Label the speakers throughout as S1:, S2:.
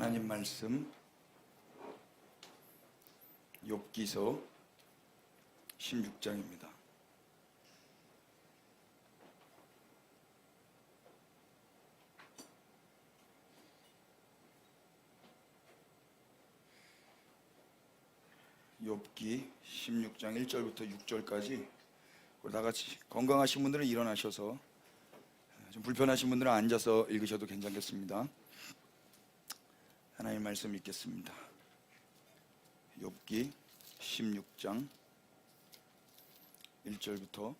S1: 하나님 말씀 욥기서 16장입니다. 욥기 16장 1절부터 6절까지 우리 다 같이 건강하신 분들은 일어나셔서 좀 불편하신 분들은 앉아서 읽으셔도 괜찮겠습니다. 하나님 말씀 읽겠습니다. 욥기 16장 1절부터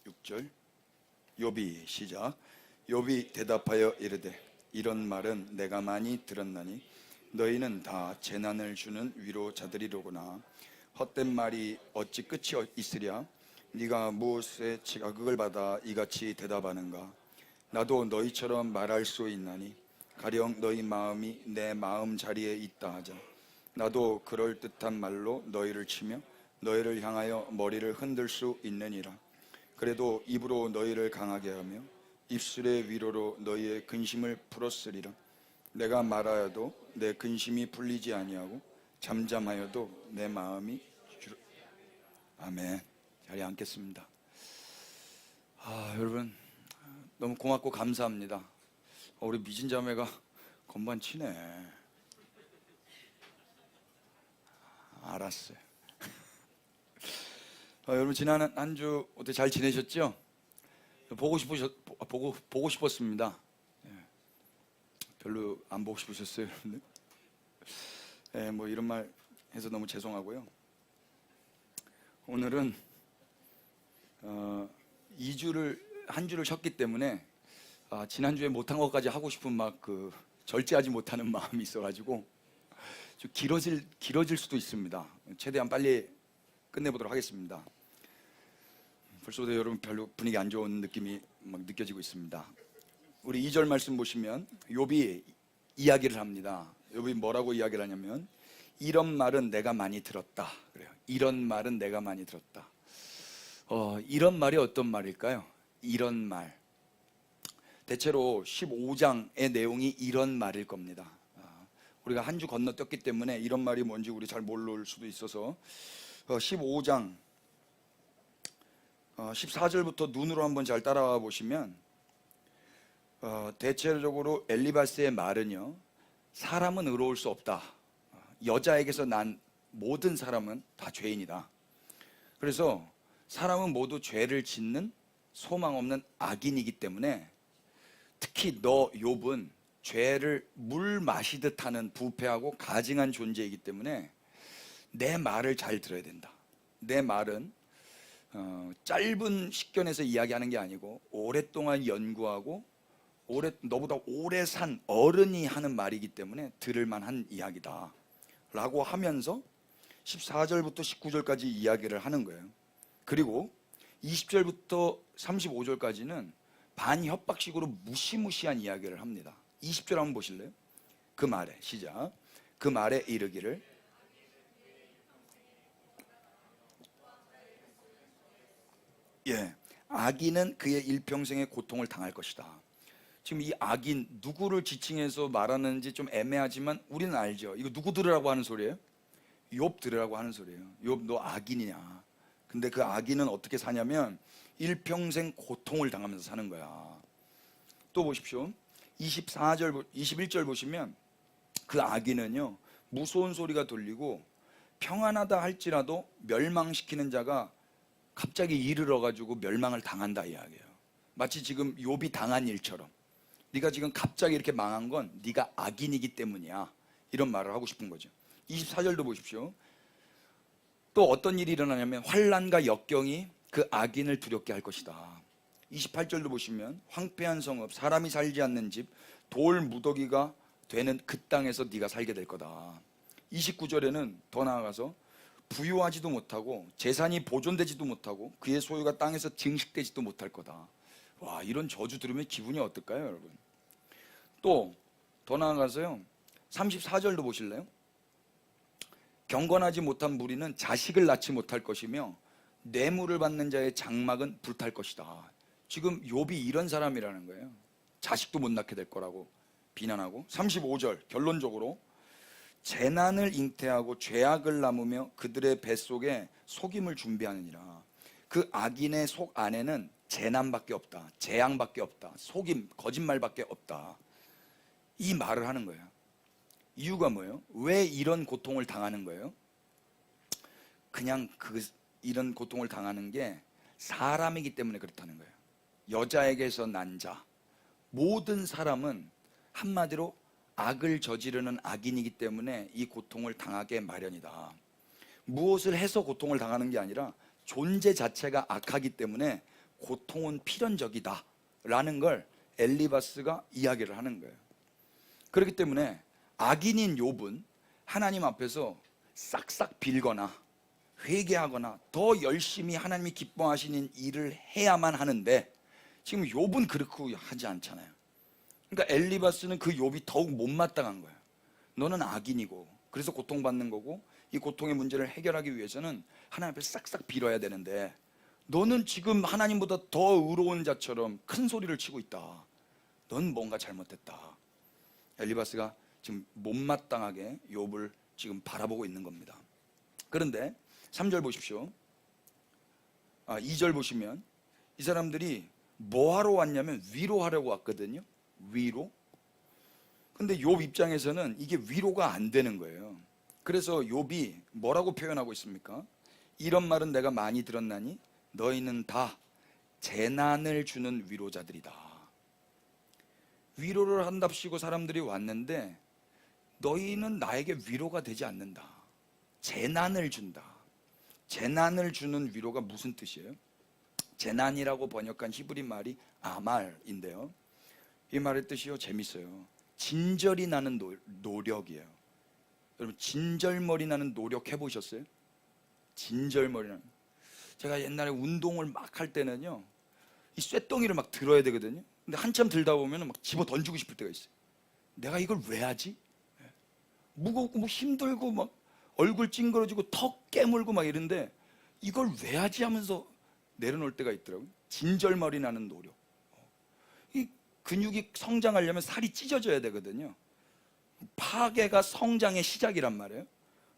S1: 6절. 욥이 시작. 욥이 대답하여 이르되 이런 말은 내가 많이 들었나니 너희는 다 재난을 주는 위로자들이로구나. 헛된 말이 어찌 끝이 있으랴. 네가 무엇에 자극을 받아 이같이 대답하는가. 나도 너희처럼 말할 수 있나니 가령 너희 마음이 내 마음 자리에 있다 하자. 나도 그럴듯한 말로 너희를 치며 너희를 향하여 머리를 흔들 수 있느니라. 그래도 입으로 너희를 강하게 하며 입술의 위로로 너희의 근심을 풀었으리라. 내가 말하여도 내 근심이 풀리지 아니하고 잠잠하여도 내 마음이 아멘. 자리에 앉겠습니다. 여러분 너무 고맙고 감사합니다. 우리 미진 자매가 건반 치네. 알았어요. 여러분 지난 한 주 어떻게 잘 지내셨죠? 보고 싶었습니다. 별로 안 보고 싶으셨어요, 여러분들? 뭐 이런 말 해서 너무 죄송하고요. 오늘은 한 주를 쉬었기 때문에 지난주에 못한 것까지 하고 싶은 절제하지 못하는 마음이 있어가지고 좀 길어질 수도 있습니다. 최대한 빨리 끝내보도록 하겠습니다. 벌써부터 여러분 별로 분위기 안 좋은 느낌이 막 느껴지고 있습니다. 우리 2절 말씀 보시면 욥이 이야기를 합니다. 욥이 뭐라고 이야기를 하냐면 이런 말은 내가 많이 들었다 그래요. 이런 말은 내가 많이 들었다. 이런 말이 어떤 말일까요? 이런 말, 대체로 15장의 내용이 이런 말일 겁니다. 우리가 한 주 건너뛰었기 때문에 이런 말이 뭔지 우리 잘 모를 수도 있어서 15장 14절부터 눈으로 한번 잘 따라와 보시면 대체적으로 엘리바스의 말은요, 사람은 의로울 수 없다. 여자에게서 난 모든 사람은 다 죄인이다. 그래서 사람은 모두 죄를 짓는 소망 없는 악인이기 때문에 특히 너 욥은 죄를 물 마시듯 하는 부패하고 가증한 존재이기 때문에 내 말을 잘 들어야 된다. 내 말은 짧은 식견에서 이야기하는 게 아니고 오랫동안 연구하고 너보다 오래 산 어른이 하는 말이기 때문에 들을 만한 이야기다 라고 하면서 14절부터 19절까지 이야기를 하는 거예요. 그리고 20절부터 35절까지는 반협박식으로 무시무시한 이야기를 합니다. 20절 한번 보실래요? 그 말에 시작. 그 말에 이르기를 악인은 그의 일평생의 고통을 당할 것이다. 지금 이 악인 누구를 지칭해서 말하는지 좀 애매하지만 우리는 알죠. 이거 누구 들으라고 하는 소리예요? 욥 들으라고 하는 소리예요. 욥 너 악인이냐. 근데 그 악인은 어떻게 사냐면 일평생 고통을 당하면서 사는 거야. 또 보십시오. 21절 보시면 그 악인은요, 무서운 소리가 들리고 평안하다 할지라도 멸망시키는 자가 갑자기 이르러가지고 멸망을 당한다 이야기예요. 마치 지금 욥이 당한 일처럼 네가 지금 갑자기 이렇게 망한 건 네가 악인이기 때문이야, 이런 말을 하고 싶은 거죠. 24절도 보십시오. 또 어떤 일이 일어나냐면 환난과 역경이 그 악인을 두렵게 할 것이다. 28절도 보시면 황폐한 성읍, 사람이 살지 않는 집, 돌 무더기가 되는 그 땅에서 네가 살게 될 거다. 29절에는 더 나아가서 부유하지도 못하고 재산이 보존되지도 못하고 그의 소유가 땅에서 증식되지도 못할 거다. 와, 이런 저주 들으면 기분이 어떨까요, 여러분? 또 더 나아가서요, 34절도 보실래요? 경건하지 못한 무리는 자식을 낳지 못할 것이며 뇌물을 받는 자의 장막은 불탈 것이다. 지금 욥이 이런 사람이라는 거예요. 자식도 못 낳게 될 거라고. 비난하고 35절 결론적으로 재난을 잉태하고 죄악을 남으며 그들의 뱃속에 속임을 준비하느니라. 그 악인의 속 안에는 재난밖에 없다, 재앙밖에 없다, 속임, 거짓말밖에 없다. 이 말을 하는 거예요. 이유가 뭐예요? 왜 이런 고통을 당하는 거예요? 그냥 이런 고통을 당하는 게 사람이기 때문에 그렇다는 거예요. 여자에게서 난 자, 모든 사람은 한마디로 악을 저지르는 악인이기 때문에 이 고통을 당하게 마련이다. 무엇을 해서 고통을 당하는 게 아니라 존재 자체가 악하기 때문에 고통은 필연적이다 라는 걸 엘리바스가 이야기를 하는 거예요. 그렇기 때문에 악인인 욥은 하나님 앞에서 싹싹 빌거나 회개하거나 더 열심히 하나님이 기뻐하시는 일을 해야만 하는데 지금 욥은 그렇게 하지 않잖아요. 그러니까 엘리바스는 그 욥이 더욱 못마땅한 거예요. 너는 악인이고 그래서 고통받는 거고 이 고통의 문제를 해결하기 위해서는 하나님 앞에 싹싹 빌어야 되는데 너는 지금 하나님보다 더 의로운 자처럼 큰 소리를 치고 있다. 넌 뭔가 잘못했다. 엘리바스가 지금 못마땅하게 욥을 지금 바라보고 있는 겁니다. 그런데 3절 보십시오. 2절 보시면 이 사람들이 뭐하러 왔냐면 위로하려고 왔거든요. 위로. 근데 욥 입장에서는 이게 위로가 안 되는 거예요. 그래서 욥이 뭐라고 표현하고 있습니까? 이런 말은 내가 많이 들었나니 너희는 다 재난을 주는 위로자들이다. 위로를 한답시고 사람들이 왔는데 너희는 나에게 위로가 되지 않는다. 재난을 준다. 재난을 주는 위로가 무슨 뜻이에요? 재난이라고 번역한 히브리 말이 아말인데요. 이 말의 뜻이요 재밌어요. 진절이 나는 노력이에요. 여러분 진절머리 나는 노력 해보셨어요? 진절머리 나는. 제가 옛날에 운동을 막 할 때는요 이 쇳덩이를 막 들어야 되거든요. 근데 한참 들다 보면 막 집어 던지고 싶을 때가 있어요. 내가 이걸 왜 하지? 무겁고 뭐 힘들고 막 얼굴 찡그러지고 턱 깨물고 막 이런데 이걸 왜 하지 하면서 내려놓을 때가 있더라고요. 진절머리 나는 노력. 이 근육이 성장하려면 살이 찢어져야 되거든요. 파괴가 성장의 시작이란 말이에요.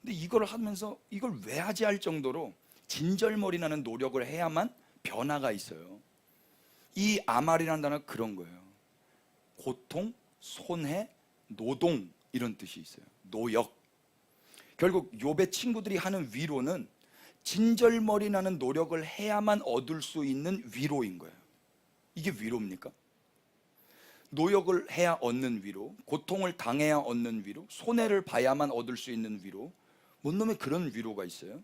S1: 근데 이걸 하면서 이걸 왜 하지 할 정도로 진절머리 나는 노력을 해야만 변화가 있어요. 이 아말이라는 단어가 그런 거예요. 고통, 손해, 노동 이런 뜻이 있어요. 노역. 결국 욥의 친구들이 하는 위로는 진절머리 나는 노력을 해야만 얻을 수 있는 위로인 거예요. 이게 위로입니까? 노력을 해야 얻는 위로, 고통을 당해야 얻는 위로, 손해를 봐야만 얻을 수 있는 위로, 뭔 놈의 그런 위로가 있어요?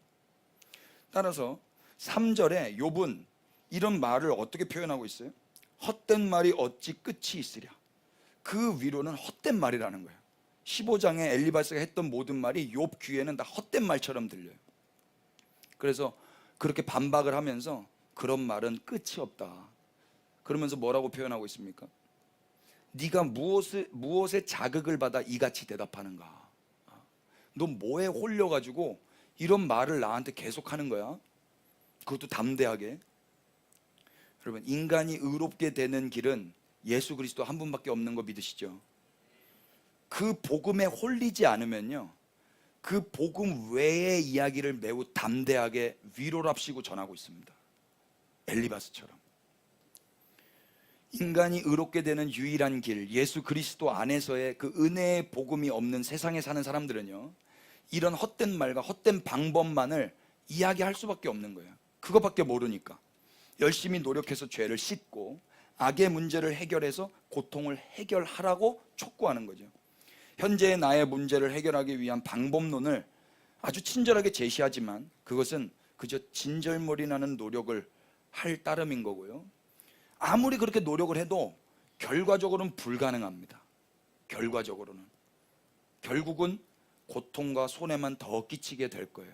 S1: 따라서 3절에 욥은 이런 말을 어떻게 표현하고 있어요? 헛된 말이 어찌 끝이 있으랴. 그 위로는 헛된 말이라는 거예요. 15장에 엘리바스가 했던 모든 말이 욥 귀에는 다 헛된 말처럼 들려요. 그래서 그렇게 반박을 하면서 그런 말은 끝이 없다. 그러면서 뭐라고 표현하고 있습니까? 네가 무엇에 자극을 받아 이같이 대답하는가? 너 뭐에 홀려가지고 이런 말을 나한테 계속하는 거야? 그것도 담대하게. 여러분 인간이 의롭게 되는 길은 예수 그리스도 한 분밖에 없는 거 믿으시죠? 그 복음에 홀리지 않으면요 그 복음 외의 이야기를 매우 담대하게 위로랍시고 전하고 있습니다. 엘리바스처럼. 인간이 의롭게 되는 유일한 길, 예수 그리스도 안에서의 그 은혜의 복음이 없는 세상에 사는 사람들은요 이런 헛된 말과 헛된 방법만을 이야기할 수밖에 없는 거예요. 그거밖에 모르니까 열심히 노력해서 죄를 씻고 악의 문제를 해결해서 고통을 해결하라고 촉구하는 거죠. 현재의 나의 문제를 해결하기 위한 방법론을 아주 친절하게 제시하지만 그것은 그저 진절머리 나는 노력을 할 따름인 거고요. 아무리 그렇게 노력을 해도 결과적으로는 불가능합니다. 결과적으로는. 결국은 고통과 손해만 더 끼치게 될 거예요.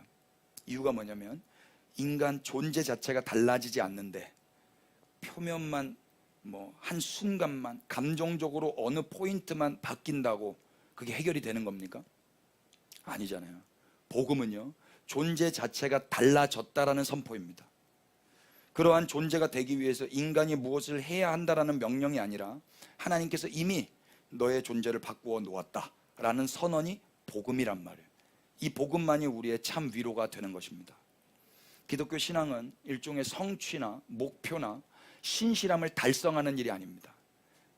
S1: 이유가 뭐냐면 인간 존재 자체가 달라지지 않는데 표면만 뭐 한순간만 감정적으로 어느 포인트만 바뀐다고 그게 해결이 되는 겁니까? 아니잖아요. 복음은요 존재 자체가 달라졌다라는 선포입니다. 그러한 존재가 되기 위해서 인간이 무엇을 해야 한다라는 명령이 아니라 하나님께서 이미 너의 존재를 바꾸어 놓았다라는 선언이 복음이란 말이에요. 이 복음만이 우리의 참 위로가 되는 것입니다. 기독교 신앙은 일종의 성취나 목표나 신실함을 달성하는 일이 아닙니다.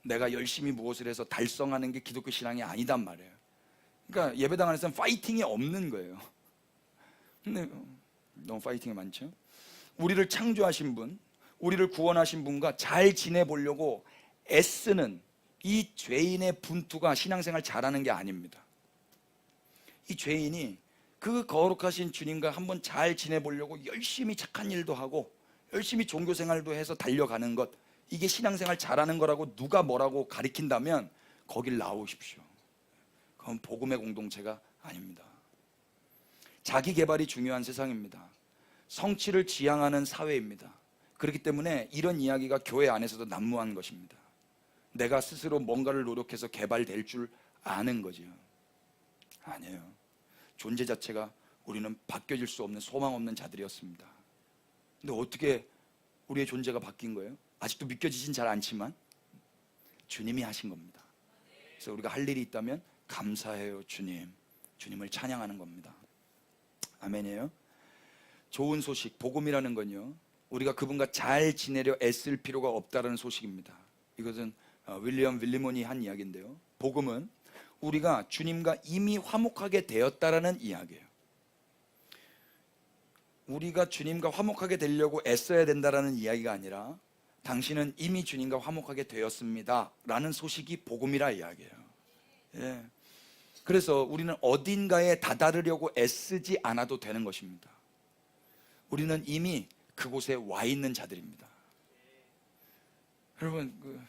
S1: 내가 열심히 무엇을 해서 달성하는 게 기독교 신앙이 아니단 말이에요. 그러니까 예배당 안에서는 파이팅이 없는 거예요. 근데 너무 파이팅이 많죠. 우리를 창조하신 분, 우리를 구원하신 분과 잘 지내보려고 애쓰는 이 죄인의 분투가 신앙생활 잘하는 게 아닙니다. 이 죄인이 그 거룩하신 주님과 한번 잘 지내보려고 열심히 착한 일도 하고 열심히 종교생활도 해서 달려가는 것, 이게 신앙생활 잘하는 거라고 누가 뭐라고 가리킨다면 거길 나오십시오. 그건 복음의 공동체가 아닙니다. 자기 개발이 중요한 세상입니다. 성취를 지향하는 사회입니다. 그렇기 때문에 이런 이야기가 교회 안에서도 난무한 것입니다. 내가 스스로 뭔가를 노력해서 개발될 줄 아는 거죠. 아니에요. 존재 자체가 우리는 바뀌어질 수 없는 소망 없는 자들이었습니다. 근데 어떻게 우리의 존재가 바뀐 거예요? 아직도 믿겨지진 잘 않지만 주님이 하신 겁니다. 그래서 우리가 할 일이 있다면 감사해요 주님. 주님을 찬양하는 겁니다. 아멘이에요. 좋은 소식, 복음이라는 건요, 우리가 그분과 잘 지내려 애쓸 필요가 없다는 소식입니다. 이것은 윌리엄 윌리몬이 한 이야기인데요, 복음은 우리가 주님과 이미 화목하게 되었다라는 이야기예요. 우리가 주님과 화목하게 되려고 애써야 된다라는 이야기가 아니라 당신은 이미 주님과 화목하게 되었습니다 라는 소식이 복음이라 이야기예요. 예. 그래서 우리는 어딘가에 다다르려고 애쓰지 않아도 되는 것입니다. 우리는 이미 그곳에 와 있는 자들입니다. 여러분,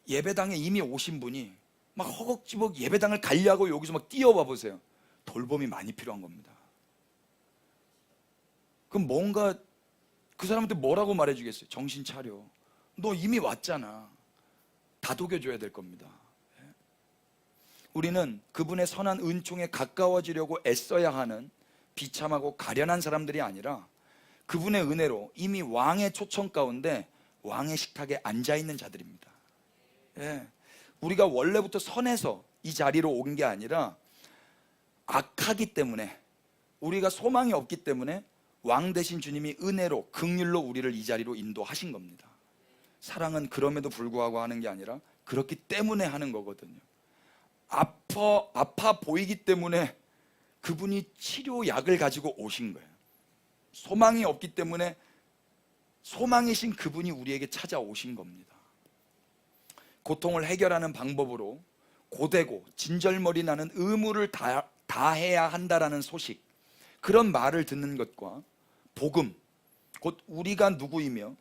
S1: 예배당에 이미 오신 분이 막 허겁지겁 예배당을 가려고 여기서 막 뛰어와 보세요. 돌봄이 많이 필요한 겁니다. 그럼 뭔가 그 사람한테 뭐라고 말해주겠어요? 정신 차려. 너 이미 왔잖아. 다독여줘야 될 겁니다. 우리는 그분의 선한 은총에 가까워지려고 애써야 하는 비참하고 가련한 사람들이 아니라 그분의 은혜로 이미 왕의 초청 가운데 왕의 식탁에 앉아있는 자들입니다. 예. 우리가 원래부터 선해서 이 자리로 온 게 아니라 악하기 때문에, 우리가 소망이 없기 때문에 왕 되신 주님이 은혜로 긍휼로 우리를 이 자리로 인도하신 겁니다. 사랑은 그럼에도 불구하고 하는 게 아니라 그렇기 때문에 하는 거거든요. 아파 보이기 때문에 그분이 치료약을 가지고 오신 거예요. 소망이 없기 때문에 소망이신 그분이 우리에게 찾아오신 겁니다. 고통을 해결하는 방법으로 고되고 진절머리 나는 의무를 다해야 한다라는 소식, 그런 말을 듣는 것과 복음, 곧 우리가 누구이며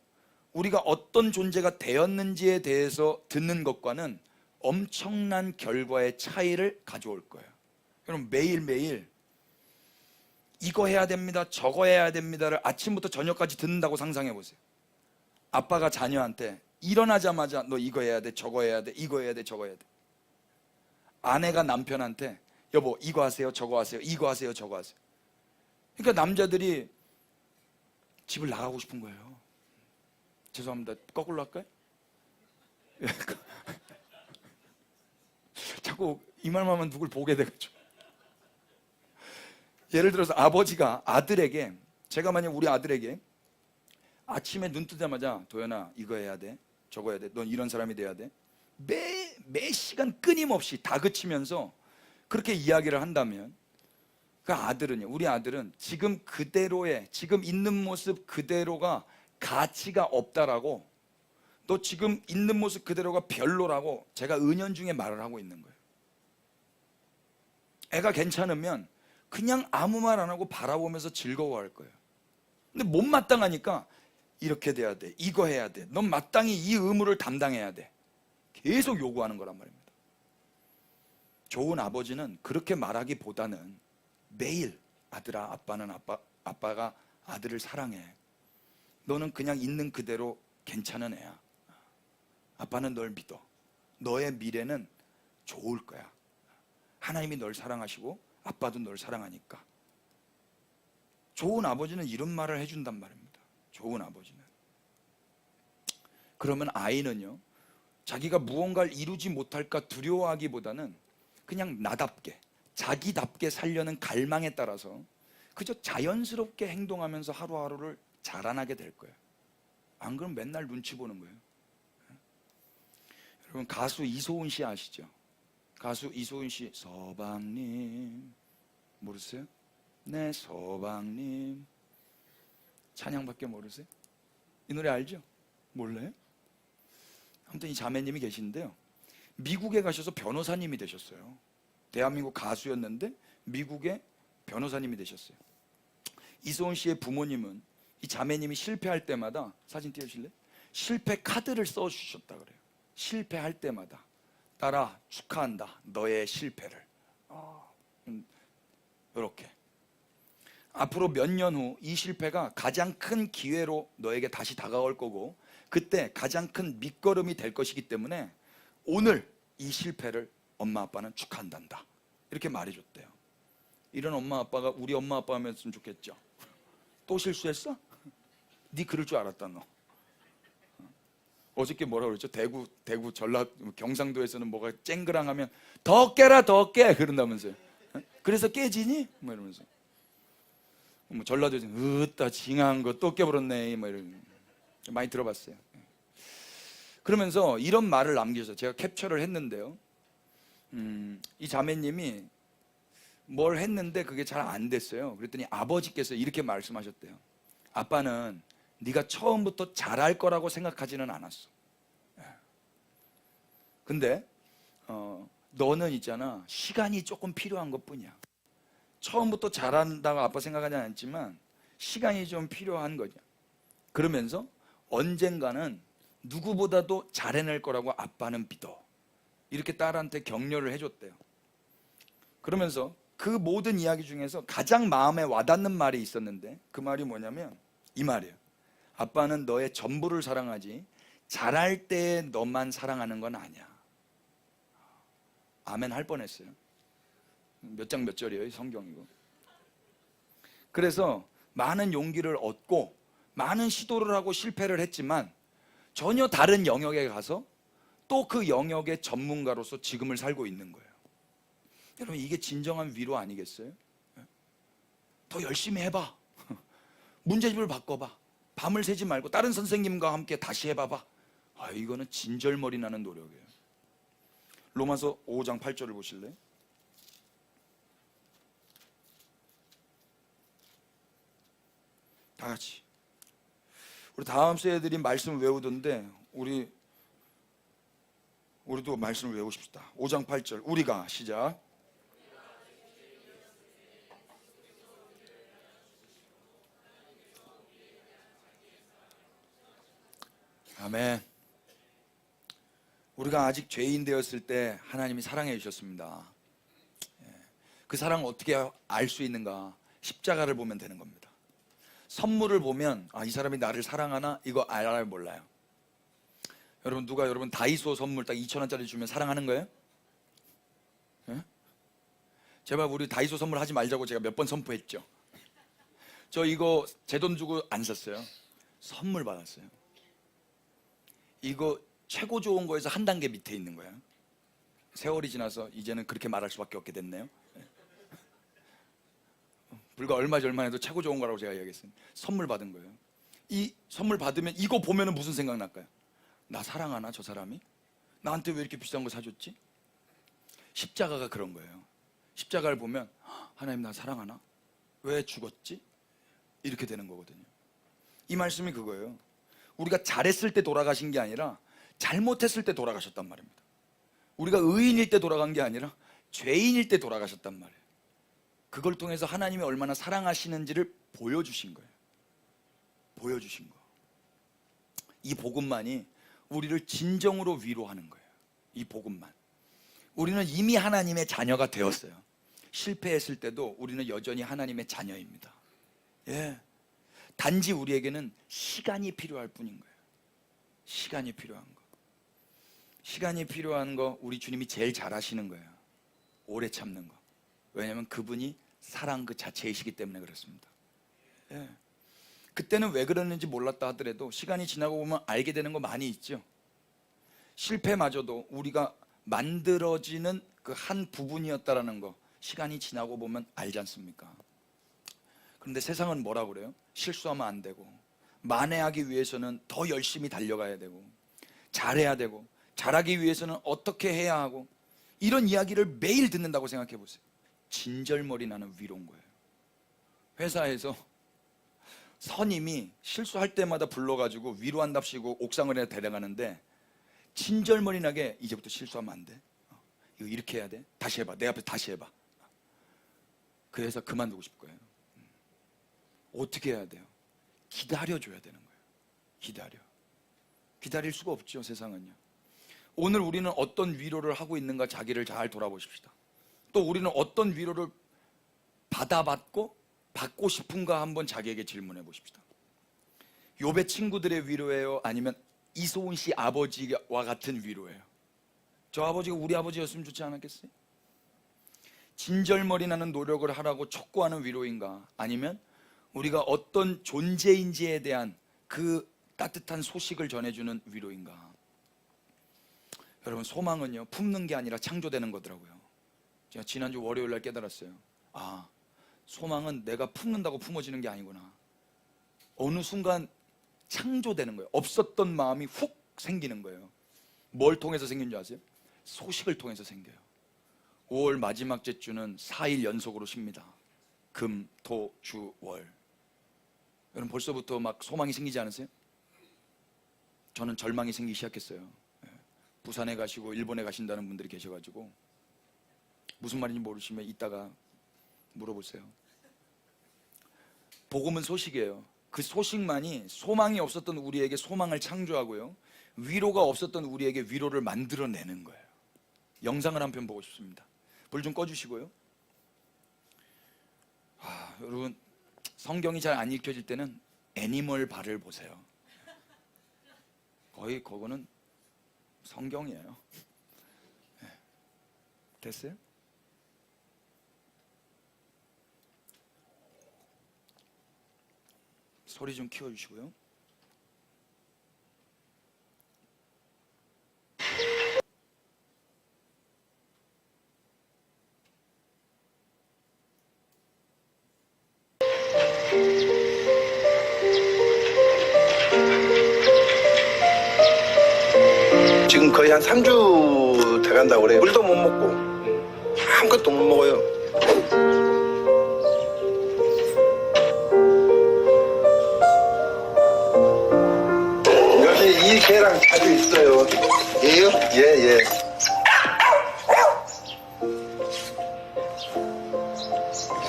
S1: 우리가 어떤 존재가 되었는지에 대해서 듣는 것과는 엄청난 결과의 차이를 가져올 거예요. 여러분, 매일매일 이거 해야 됩니다, 저거 해야 됩니다를 아침부터 저녁까지 듣는다고 상상해 보세요. 아빠가 자녀한테 일어나자마자 너 이거 해야 돼, 저거 해야 돼, 이거 해야 돼, 저거 해야 돼. 아내가 남편한테 여보 이거 하세요, 저거 하세요, 이거 하세요, 저거 하세요. 그러니까 남자들이 집을 나가고 싶은 거예요. 죄송합니다. 거꾸로 할까요? 자꾸 이 말만 하면 누굴 보게 되겠죠. 예를 들어서 아버지가 아들에게, 제가 만약 우리 아들에게 아침에 눈 뜨자마자 도연아 이거 해야 돼, 저거 해야 돼, 넌 이런 사람이 돼야 돼, 매 시간 끊임없이 다그치면서 그렇게 이야기를 한다면 그 아들은요, 우리 아들은 지금 그대로의, 지금 있는 모습 그대로가 가치가 없다라고, 너 지금 있는 모습 그대로가 별로라고 제가 은연중에 말을 하고 있는 거예요. 애가 괜찮으면 그냥 아무 말 안 하고 바라보면서 즐거워할 거예요. 근데 못마땅하니까 이렇게 돼야 돼, 이거 해야 돼, 넌 마땅히 이 의무를 담당해야 돼, 계속 요구하는 거란 말입니다. 좋은 아버지는 그렇게 말하기보다는 매일 아들아, 아빠가 아들을 사랑해, 너는 그냥 있는 그대로 괜찮은 애야, 아빠는 널 믿어, 너의 미래는 좋을 거야, 하나님이 널 사랑하시고 아빠도 널 사랑하니까. 좋은 아버지는 이런 말을 해준단 말입니다. 좋은 아버지는. 그러면 아이는요, 자기가 무언가를 이루지 못할까 두려워하기보다는 그냥 나답게, 자기답게 살려는 갈망에 따라서 그저 자연스럽게 행동하면서 하루하루를 자라나게 될 거예요. 안 그러면 맨날 눈치 보는 거예요. 여러분, 가수 이소은 씨 아시죠? 가수 이소은 씨, 서방님 모르세요? 네, 서방님. 찬양밖에 모르세요? 이 노래 알죠? 몰라요? 아무튼 이 자매님이 계신데요, 미국에 가셔서 변호사님이 되셨어요. 대한민국 가수였는데 미국의 변호사님이 되셨어요. 이소은 씨의 부모님은 이 자매님이 실패할 때마다, 사진 띄워주실래요? 실패 카드를 써주셨다 그래요. 실패할 때마다 딸아 축하한다, 너의 실패를. 이렇게 앞으로 몇 년 후 이 실패가 가장 큰 기회로 너에게 다시 다가올 거고, 그때 가장 큰 밑거름이 될 것이기 때문에 오늘 이 실패를 엄마 아빠는 축하한단다, 이렇게 말해줬대요. 이런 엄마 아빠가 우리 엄마 아빠면 좋겠죠. 또 실수했어? 네 그럴 줄 알았다 너. 어저께 뭐라 그랬죠? 대구 전라 경상도에서는 뭐가 쨍그랑하면 더 깨라 더 깨 그런다면서요. 그래서 깨지니? 뭐 이러면서. 뭐 전라도에서는 으따 징한 거 또 깨버렸네 뭐 이런 많이 들어봤어요. 그러면서 이런 말을 남기셔서 제가 캡처를 했는데요, 이 자매님이 뭘 했는데 그게 잘 안 됐어요. 그랬더니 아버지께서 이렇게 말씀하셨대요. 아빠는 네가 처음부터 잘할 거라고 생각하지는 않았어. 근데 너는 있잖아, 시간이 조금 필요한 것뿐이야. 처음부터 잘한다고 아빠 생각하지 않았지만 시간이 좀 필요한 거죠. 그러면서 언젠가는 누구보다도 잘 해낼 거라고 아빠는 믿어, 이렇게 딸한테 격려를 해줬대요. 그러면서 그 모든 이야기 중에서 가장 마음에 와닿는 말이 있었는데, 그 말이 뭐냐면 이 말이에요. 아빠는 너의 전부를 사랑하지 잘할 때 너만 사랑하는 건 아니야. 아멘 할 뻔했어요. 몇 장 몇 절이에요 성경이고. 그래서 많은 용기를 얻고 많은 시도를 하고 실패를 했지만 전혀 다른 영역에 가서 또 그 영역의 전문가로서 지금을 살고 있는 거예요. 여러분, 이게 진정한 위로 아니겠어요? 더 열심히 해봐. 문제집을 바꿔봐. 밤을 새지 말고 다른 선생님과 함께 다시 해봐봐. 이거는 진절머리 나는 노력이에요. 로마서 5장 8절을 보실래요? 다 같이. 우리 다음 세대들이 말씀을 외우던데 우리도 말씀을 외우고 싶다. 5장 8절 우리가 시작. 아멘. 우리가 아직 죄인 되었을 때 하나님이 사랑해 주셨습니다. 그 사랑을 어떻게 알 수 있는가? 십자가를 보면 되는 겁니다. 선물을 보면 이 사람이 나를 사랑하나? 이거 알아요 몰라요? 여러분, 누가 여러분 다이소 선물 딱 2,000원짜리 주면 사랑하는 거예요? 예? 제발 우리 다이소 선물 하지 말자고 제가 몇 번 선포했죠. 저 이거 제 돈 주고 안 샀어요. 선물 받았어요. 이거 최고 좋은 거에서 한 단계 밑에 있는 거야. 세월이 지나서 이제는 그렇게 말할 수밖에 없게 됐네요. 불과 얼마 전만 해도 최고 좋은 거라고 제가 이야기했어요. 선물 받은 거예요. 이 선물 받으면 이거 보면 무슨 생각 날까요? 나 사랑하나 저 사람이? 나한테 왜 이렇게 비싼 거 사줬지? 십자가가 그런 거예요. 십자가를 보면 하나님 나 사랑하나? 왜 죽었지? 이렇게 되는 거거든요. 이 말씀이 그거예요. 우리가 잘했을 때 돌아가신 게 아니라 잘못했을 때 돌아가셨단 말입니다. 우리가 의인일 때 돌아간 게 아니라 죄인일 때 돌아가셨단 말이에요. 그걸 통해서 하나님이 얼마나 사랑하시는지를 보여주신 거예요. 보여주신 거. 이 복음만이 우리를 진정으로 위로하는 거예요. 이 복음만. 우리는 이미 하나님의 자녀가 되었어요. 실패했을 때도 우리는 여전히 하나님의 자녀입니다. 예. 단지 우리에게는 시간이 필요할 뿐인 거예요. 시간이 필요한 거. 시간이 필요한 거 우리 주님이 제일 잘하시는 거예요. 오래 참는 거. 왜냐하면 그분이 사랑 그 자체이시기 때문에 그렇습니다. 예. 그때는 왜 그러는지 몰랐다 하더라도 시간이 지나고 보면 알게 되는 거 많이 있죠. 실패마저도 우리가 만들어지는 그 한 부분이었다라는 거 시간이 지나고 보면 알지 않습니까? 그런데 세상은 뭐라 그래요? 실수하면 안 되고, 만회하기 위해서는 더 열심히 달려가야 되고, 잘해야 되고, 잘하기 위해서는 어떻게 해야 하고, 이런 이야기를 매일 듣는다고 생각해 보세요. 진절머리 나는 위로인 거예요. 회사에서 선임이 실수할 때마다 불러가지고 위로한답시고 옥상을 해 데려가는데, 진절머리 나게 이제부터 실수하면 안 돼, 이거 이렇게 해야 돼, 다시 해봐, 내 앞에 다시 해봐. 그래서 그만두고 싶을 거예요. 어떻게 해야 돼요? 기다려줘야 되는 거예요. 기다릴 수가 없죠, 세상은요. 오늘 우리는 어떤 위로를 하고 있는가, 자기를 잘 돌아보십시다. 또 우리는 어떤 위로를 받아받고 받고 싶은가 한번 자기에게 질문해 보십시다. 욥의 친구들의 위로예요? 아니면 이소은 씨 아버지와 같은 위로예요? 저 아버지가 우리 아버지였으면 좋지 않았겠어요? 진절머리 나는 노력을 하라고 촉구하는 위로인가? 아니면 우리가 어떤 존재인지에 대한 그 따뜻한 소식을 전해주는 위로인가? 여러분, 소망은요, 품는 게 아니라 창조되는 거더라고요. 제가 지난주 월요일 날 깨달았어요. 아, 소망은 내가 품는다고 품어지는 게 아니구나. 어느 순간 창조되는 거예요. 없었던 마음이 훅 생기는 거예요. 뭘 통해서 생긴 줄 아세요? 소식을 통해서 생겨요. 5월 마지막 주는 4일 연속으로 쉽니다. 금, 토, 주, 월. 여러분, 벌써부터 막 소망이 생기지 않으세요? 저는 절망이 생기기 시작했어요. 부산에 가시고 일본에 가신다는 분들이 계셔가지고 무슨 말인지 모르시면 이따가 물어보세요. 복음은 소식이에요. 그 소식만이 소망이 없었던 우리에게 소망을 창조하고요, 위로가 없었던 우리에게 위로를 만들어내는 거예요. 영상을 한 편 보고 싶습니다. 불 좀 꺼주시고요. 여러분, 성경이 잘 안 읽혀질 때는 애니멀 발을 보세요. 거의 그거는 성경이에요. 됐어요? 소리 좀 키워주시고요.
S2: 지금 거의 한 3주 돼간다고 그래요. 물도 못 먹고 아무것도 못 먹어요. 여기 이 개랑 자주 있어요. 얘요? 예.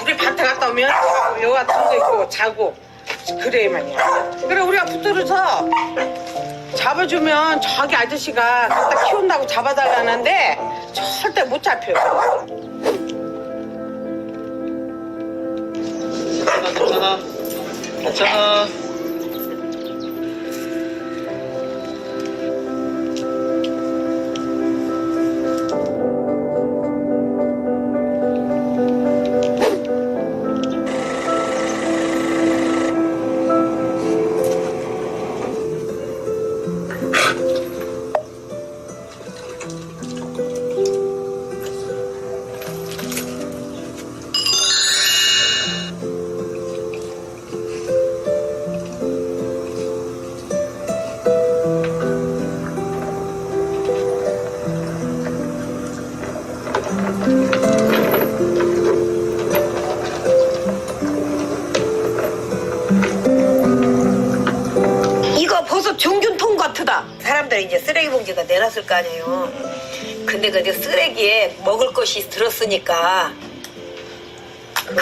S3: 우리 밭에 갔다 오면 여 같은 거 있고 자고 그래야만이야. 그래 우리가 붙들어서 잡아주면 저기 아저씨가 갖다 키운다고 잡아달라는데 절대 못 잡혀요.
S4: 괜찮아.
S5: 이거 벌써 종균통 같으다. 사람들이 이제 쓰레기 봉지가 내놨을 거 아니에요. 근데 그 쓰레기에 먹을 것이 들었으니까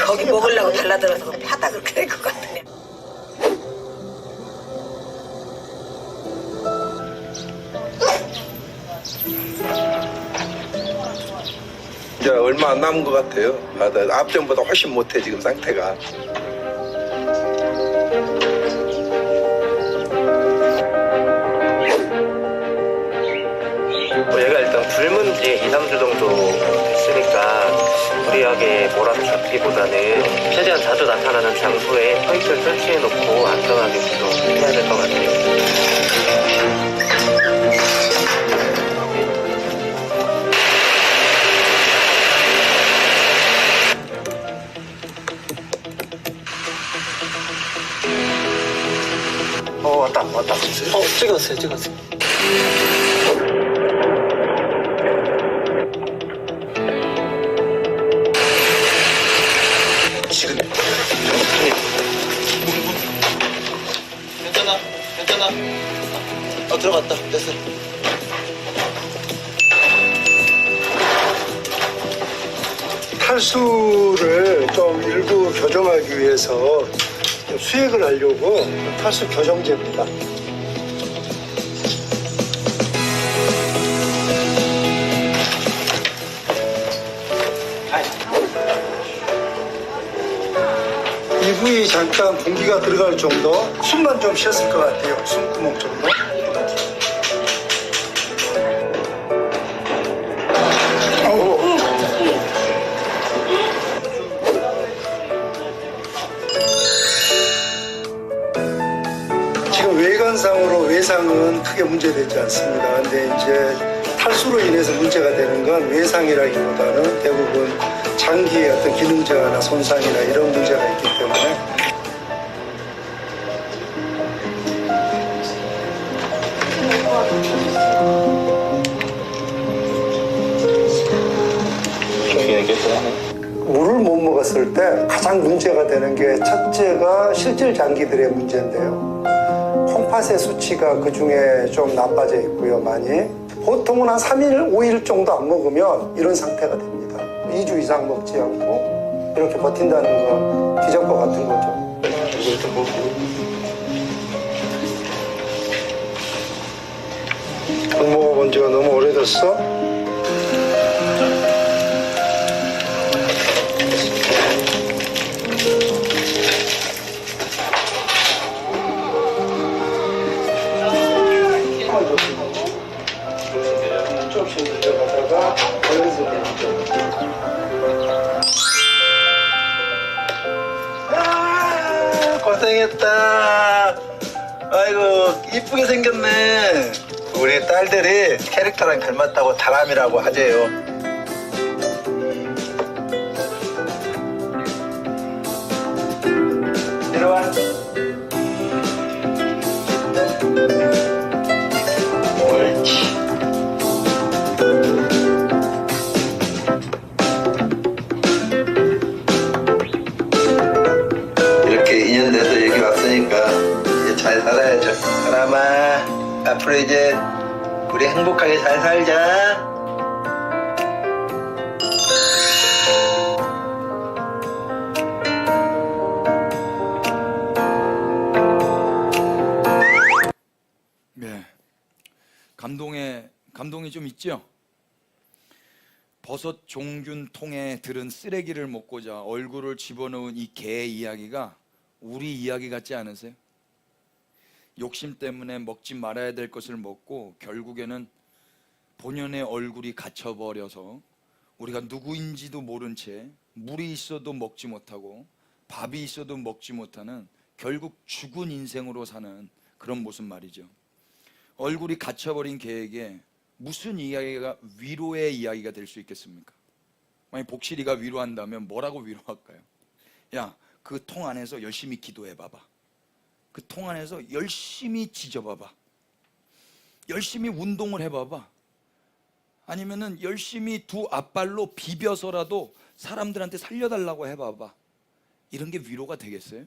S5: 거기 먹으려고 달라들어서 파다 그렇게 될 것 같아요.
S2: 이제 얼마 안 남은 것 같아요. 앞전보다 훨씬 못해 지금 상태가.
S4: 얘가 일단 굶은 지 2, 3주 정도 됐으니까 무리하게 몰아잡기보다는 최대한 자주 나타나는 장소에 포인트를 설치해놓고 안전하게 좀 해야 될 것 같아요.
S2: 왔다 갔어요?
S4: 찍었어요.
S2: 지금
S4: 괜찮아. 들어갔다. 됐어.
S6: 탈수를 좀 일부 교정하기 위해서 수액을 하려고 탈수 교정제입니다. 이 부위 잠깐 공기가 들어갈 정도, 숨만 좀 쉬었을 것 같아요. 숨구멍 정도. 지금 외관상으로 외상은 크게 문제되지 않습니다. 근데 이제 탈수로 인해서 문제가 되는 건 외상이라기보다는 대부분 장기의 어떤 기능 저하나 손상이나 이런 문제가 있기 때문에 물을 못 먹었을 때 가장 문제가 되는 게 첫째가 실질 장기들의 문제인데요. 콩팥의 수치가 그 중에 좀 나빠져 있고요, 많이. 보통은 한 3일, 5일 정도 안 먹으면 이런 상태가 됩니다. 2주 이상 먹지 않고 이렇게 버틴다는 건 기적과 같은 거죠. 안 먹어본 지가 너무 오래됐어? 조금씩 들어가다가
S2: 고생했다. 아이고 이쁘게 생겼네. 우리 딸들이 캐릭터랑 닮았다고 다람이라고 하재요. 이리 와. 옳지. 이렇게 인연 돼서 여기 왔으니까 이제 잘 살아야죠. 사람아, 앞으로 이제 우리 행복하게 잘 살자.
S1: 네, 감동이 좀 있죠. 버섯 종균 통에 들은 쓰레기를 먹고자 얼굴을 집어넣은 이 개 이야기가 우리 이야기 같지 않으세요? 욕심 때문에 먹지 말아야 될 것을 먹고 결국에는 본연의 얼굴이 갇혀버려서 우리가 누구인지도 모른 채 물이 있어도 먹지 못하고 밥이 있어도 먹지 못하는 결국 죽은 인생으로 사는 그런 모습 말이죠. 얼굴이 갇혀버린 개에게 무슨 이야기가 위로의 이야기가 될 수 있겠습니까? 만약 복실이가 위로한다면 뭐라고 위로할까요? 야, 그 통 안에서 열심히 기도해 봐봐. 그 통 안에서 열심히 지져봐봐. 열심히 운동을 해봐봐. 아니면은 열심히 두 앞발로 비벼서라도 사람들한테 살려달라고 해봐봐. 이런 게 위로가 되겠어요?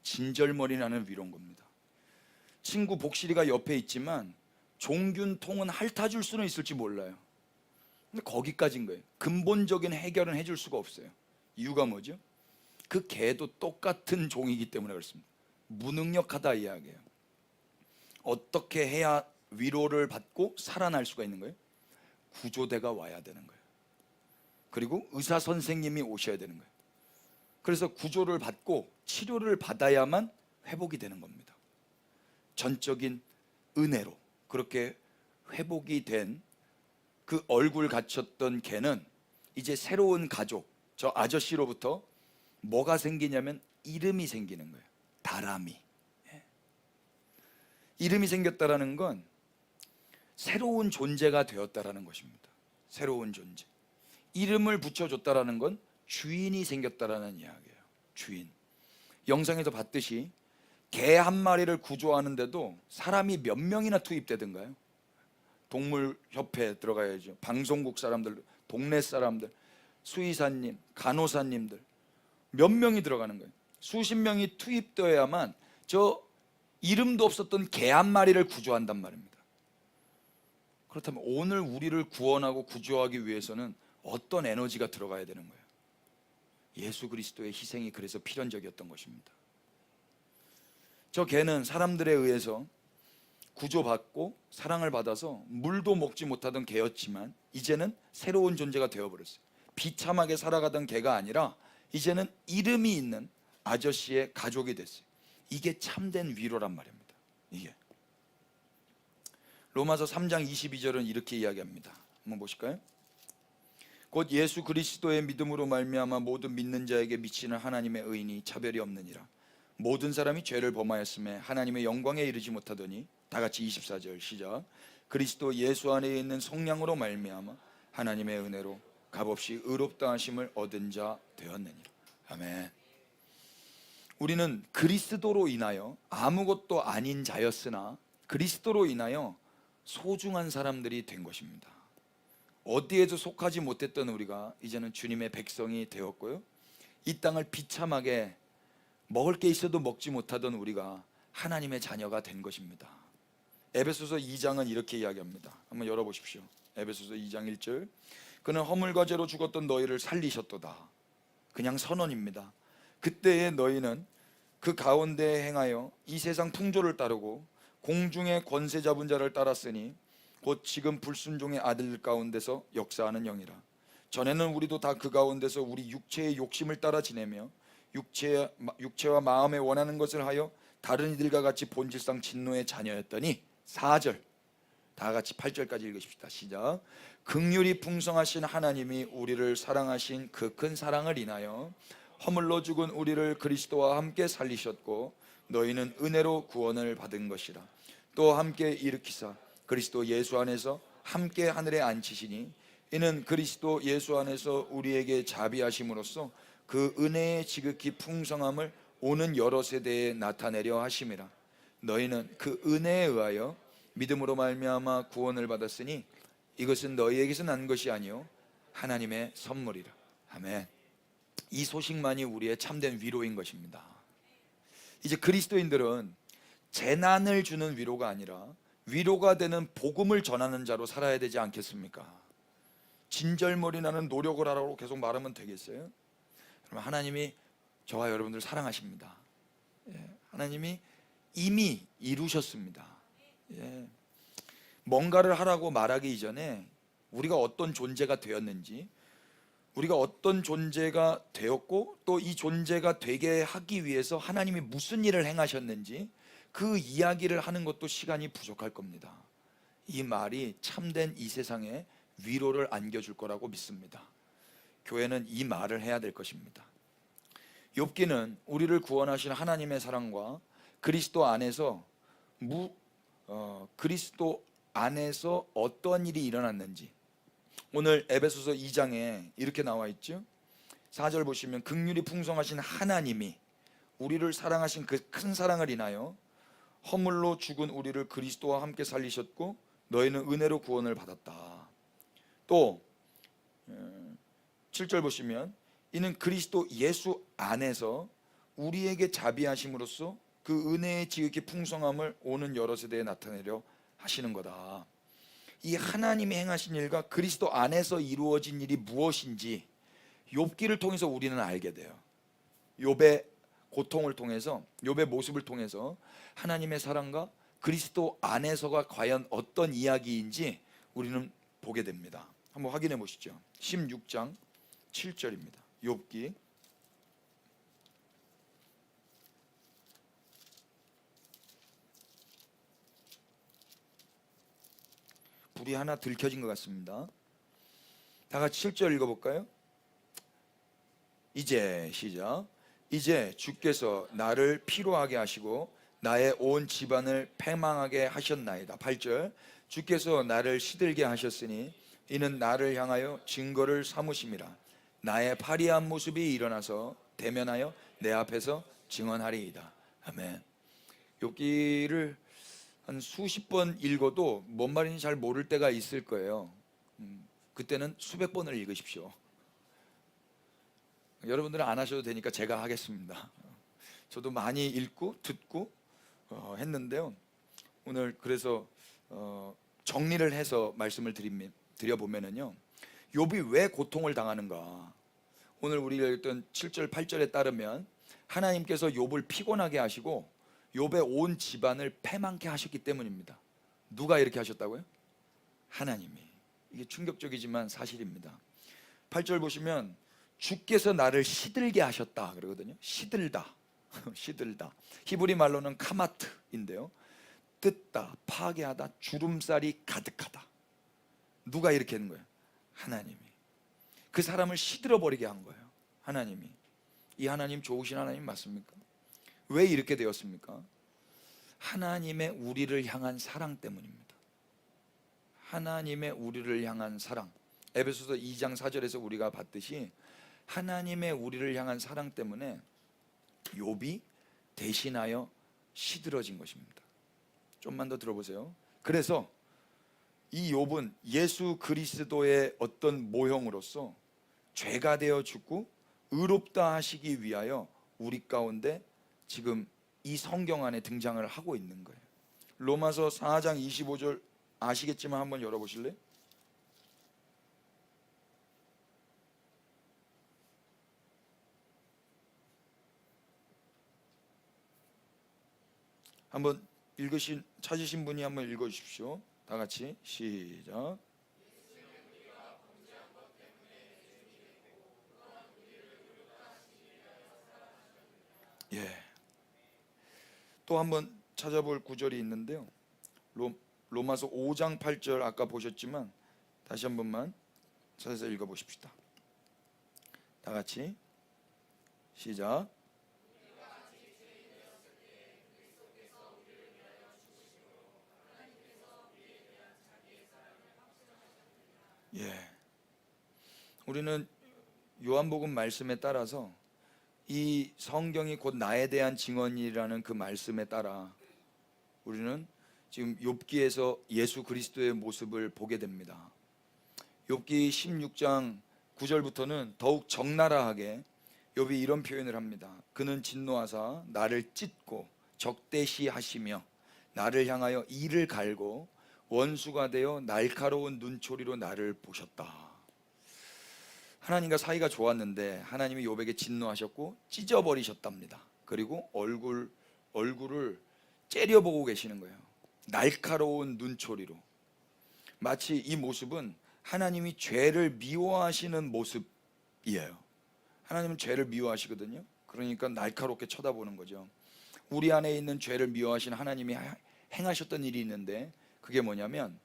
S1: 진절머리 나는 위로인 겁니다. 친구 복실이가 옆에 있지만 종균통은 핥아줄 수는 있을지 몰라요. 근데 거기까지인 거예요. 근본적인 해결은 해줄 수가 없어요. 이유가 뭐죠? 그 개도 똑같은 종이기 때문에 그렇습니다. 무능력하다 이야기예요. 어떻게 해야 위로를 받고 살아날 수가 있는 거예요? 구조대가 와야 되는 거예요. 그리고 의사 선생님이 오셔야 되는 거예요. 그래서 구조를 받고 치료를 받아야만 회복이 되는 겁니다. 전적인 은혜로 그렇게 회복이 된 그 얼굴 갇혔던 개는 이제 새로운 가족, 저 아저씨로부터 뭐가 생기냐면 이름이 생기는 거예요. 다람이. 이름이 생겼다라는 건 새로운 존재가 되었다라는 것입니다. 새로운 존재. 이름을 붙여줬다라는 건 주인이 생겼다라는 이야기예요. 주인. 영상에서 봤듯이 개 한 마리를 구조하는데도 사람이 몇 명이나 투입되던가요? 동물협회에 들어가야죠. 방송국 사람들, 동네 사람들, 수의사님, 간호사님들 몇 명이 들어가는 거예요. 수십 명이 투입되어야만 저 이름도 없었던 개 한 마리를 구조한단 말입니다. 그렇다면 오늘 우리를 구원하고 구조하기 위해서는 어떤 에너지가 들어가야 되는 거예요? 예수 그리스도의 희생이 그래서 필연적이었던 것입니다. 저 개는 사람들에 의해서 구조받고 사랑을 받아서 물도 먹지 못하던 개였지만 이제는 새로운 존재가 되어버렸어요. 비참하게 살아가던 개가 아니라 이제는 이름이 있는 아저씨의 가족이 됐어요. 이게 참된 위로란 말입니다. 이게 로마서 3장 22절은 이렇게 이야기합니다. 한번 보실까요? 곧 예수 그리스도의 믿음으로 말미암아 모든 믿는 자에게 미치는 하나님의 의인이 차별이 없느니라. 모든 사람이 죄를 범하였음에 하나님의 영광에 이르지 못하더니, 다 같이 24절 시작. 그리스도 예수 안에 있는 성령으로 말미암아 하나님의 은혜로 값없이 의롭다 하심을 얻은 자 되었느니라. 아멘. 우리는 그리스도로 인하여 아무것도 아닌 자였으나 그리스도로 인하여 소중한 사람들이 된 것입니다. 어디에도 속하지 못했던 우리가 이제는 주님의 백성이 되었고요, 이 땅을 비참하게 먹을 게 있어도 먹지 못하던 우리가 하나님의 자녀가 된 것입니다. 에베소서 2장은 이렇게 이야기합니다. 한번 열어보십시오. 에베소서 2장 1절. 그는 허물과 죄로 죽었던 너희를 살리셨도다. 그냥 선언입니다. 그때의 너희는 그 가운데에 행하여 이 세상 풍조를 따르고 공중의 권세 잡은 자를 따랐으니 곧 지금 불순종의 아들 가운데서 역사하는 영이라. 전에는 우리도 다 그 가운데서 우리 육체의 욕심을 따라 지내며 육체와 마음에 원하는 것을 하여 다른 이들과 같이 본질상 진노의 자녀였더니, 4절 다 같이 8절까지 읽으십시다. 시작. 긍휼이 풍성하신 하나님이 우리를 사랑하신 그 큰 사랑을 인하여 허물로 죽은 우리를 그리스도와 함께 살리셨고 너희는 은혜로 구원을 받은 것이라. 또 함께 일으키사 그리스도 예수 안에서 함께 하늘에 앉히시니 이는 그리스도 예수 안에서 우리에게 자비하심으로써 그 은혜의 지극히 풍성함을 오는 여러 세대에 나타내려 하심이라. 너희는 그 은혜에 의하여 믿음으로 말미암아 구원을 받았으니 이것은 너희에게서 난 것이 아니요 하나님의 선물이라. 아멘. 이 소식만이 우리의 참된 위로인 것입니다. 이제 그리스도인들은 재난을 주는 위로가 아니라 위로가 되는 복음을 전하는 자로 살아야 되지 않겠습니까? 진절머리 나는 노력을 하라고 계속 말하면 되겠어요? 그러면 하나님이 저와 여러분들 사랑하십니다. 하나님이 이미 이루셨습니다. 뭔가를 하라고 말하기 이전에 우리가 어떤 존재가 되었는지, 우리가 어떤 존재가 되었고 또 이 존재가 되게 하기 위해서 하나님이 무슨 일을 행하셨는지 그 이야기를 하는 것도 시간이 부족할 겁니다. 이 말이 참된 이 세상에 위로를 안겨줄 거라고 믿습니다. 교회는 이 말을 해야 될 것입니다. 욥기는 우리를 구원하신 하나님의 사랑과 그리스도 안에서 어떤 일이 일어났는지, 오늘 에베소서 2장에 이렇게 나와 있죠. 4절 보시면 긍휼이 풍성하신 하나님이 우리를 사랑하신 그 큰 사랑을 인하여 허물로 죽은 우리를 그리스도와 함께 살리셨고 너희는 은혜로 구원을 받았다. 또 7절 보시면 이는 그리스도 예수 안에서 우리에게 자비하심으로써 그 은혜의 지극히 풍성함을 오는 여러 세대에 나타내려 하시는 거다. 이 하나님이 행하신 일과 그리스도 안에서 이루어진 일이 무엇인지 욥기를 통해서 우리는 알게 돼요. 욥의 고통을 통해서, 욥의 모습을 통해서 하나님의 사랑과 그리스도 안에서가 과연 어떤 이야기인지 우리는 보게 됩니다. 한번 확인해 보시죠. 16장 7절입니다. 욥기. 불이 하나 들켜진 것 같습니다. 다 같이 7절 읽어볼까요? 이제 시작. 이제 주께서 나를 피로하게 하시고 나의 온 집안을 패망하게 하셨나이다. 8절. 주께서 나를 시들게 하셨으니 이는 나를 향하여 증거를 삼으심이라. 나의 파리한 모습이 일어나서 대면하여 내 앞에서 증언하리이다. 아멘. 욥기를 한 수십 번 읽어도 뭔 말인지 잘 모를 때가 있을 거예요. 그때는 수백 번을 읽으십시오. 여러분들은 안 하셔도 되니까 제가 하겠습니다. 저도 많이 읽고 듣고 했는데요. 오늘 그래서 정리를 해서 말씀을 드려보면은요, 욥이 왜 고통을 당하는가. 오늘 우리가 읽던 7절 8절에 따르면 하나님께서 욥을 피곤하게 하시고 욥의 온 집안을 패망케 하셨기 때문입니다. 누가 이렇게 하셨다고요? 하나님이. 이게 충격적이지만 사실입니다. 8절 보시면 주께서 나를 시들게 하셨다 그러거든요. 시들다. 시들다. 히브리 말로는 카마트인데요. 뜯다, 파괴하다, 주름살이 가득하다. 누가 이렇게 하는 거예요? 하나님이. 그 사람을 시들어 버리게 한 거예요. 하나님이. 이 하나님 좋으신 하나님 맞습니까? 왜 이렇게 되었습니까? 하나님의 우리를 향한 사랑 때문입니다. 하나님의 우리를 향한 사랑. 에베소서 2장 4절에서 우리가 봤듯이 하나님의 우리를 향한 사랑 때문에 욥이 대신하여 시들어진 것입니다. 좀만 더 들어보세요. 그래서 이 욥은 예수 그리스도의 어떤 모형으로서 죄가 되어 죽고 의롭다 하시기 위하여 우리 가운데 지금 이 성경 안에 등장을 하고 있는 거예요. 로마서 4장 25절 아시겠지만 한번 열어보실래요? 한번 찾으신 분이 한번 읽어주십시오. 다 같이 시작. 예. 또 한번 찾아볼 구절이 있는데요. 로마서 5장 8절 아까 보셨지만 다시 한 번만 찾아서 읽어보십시다. 다 같이 시작. 예. 우리는 요한복음 말씀에 따라서 이 성경이 곧 나에 대한 증언이라는 그 말씀에 따라 우리는 지금 욥기에서 예수 그리스도의 모습을 보게 됩니다. 욥기 16장 9절부터는 더욱 적나라하게 욥이 이런 표현을 합니다. 그는 진노하사 나를 찢고 적대시하시며 나를 향하여 이를 갈고 원수가 되어 날카로운 눈초리로 나를 보셨다. 하나님과 사이가 좋았는데 하나님이 욥에게 진노하셨고 찢어버리셨답니다. 그리고 얼굴을 째려보고 계시는 거예요. 날카로운 눈초리로. 마치 이 모습은 하나님이 죄를 미워하시는 모습이에요. 하나님은 죄를 미워하시거든요. 그러니까 날카롭게 쳐다보는 거죠. 우리 안에 있는 죄를 미워하시는 하나님이 행하셨던 일이 있는데 그게 뭐냐면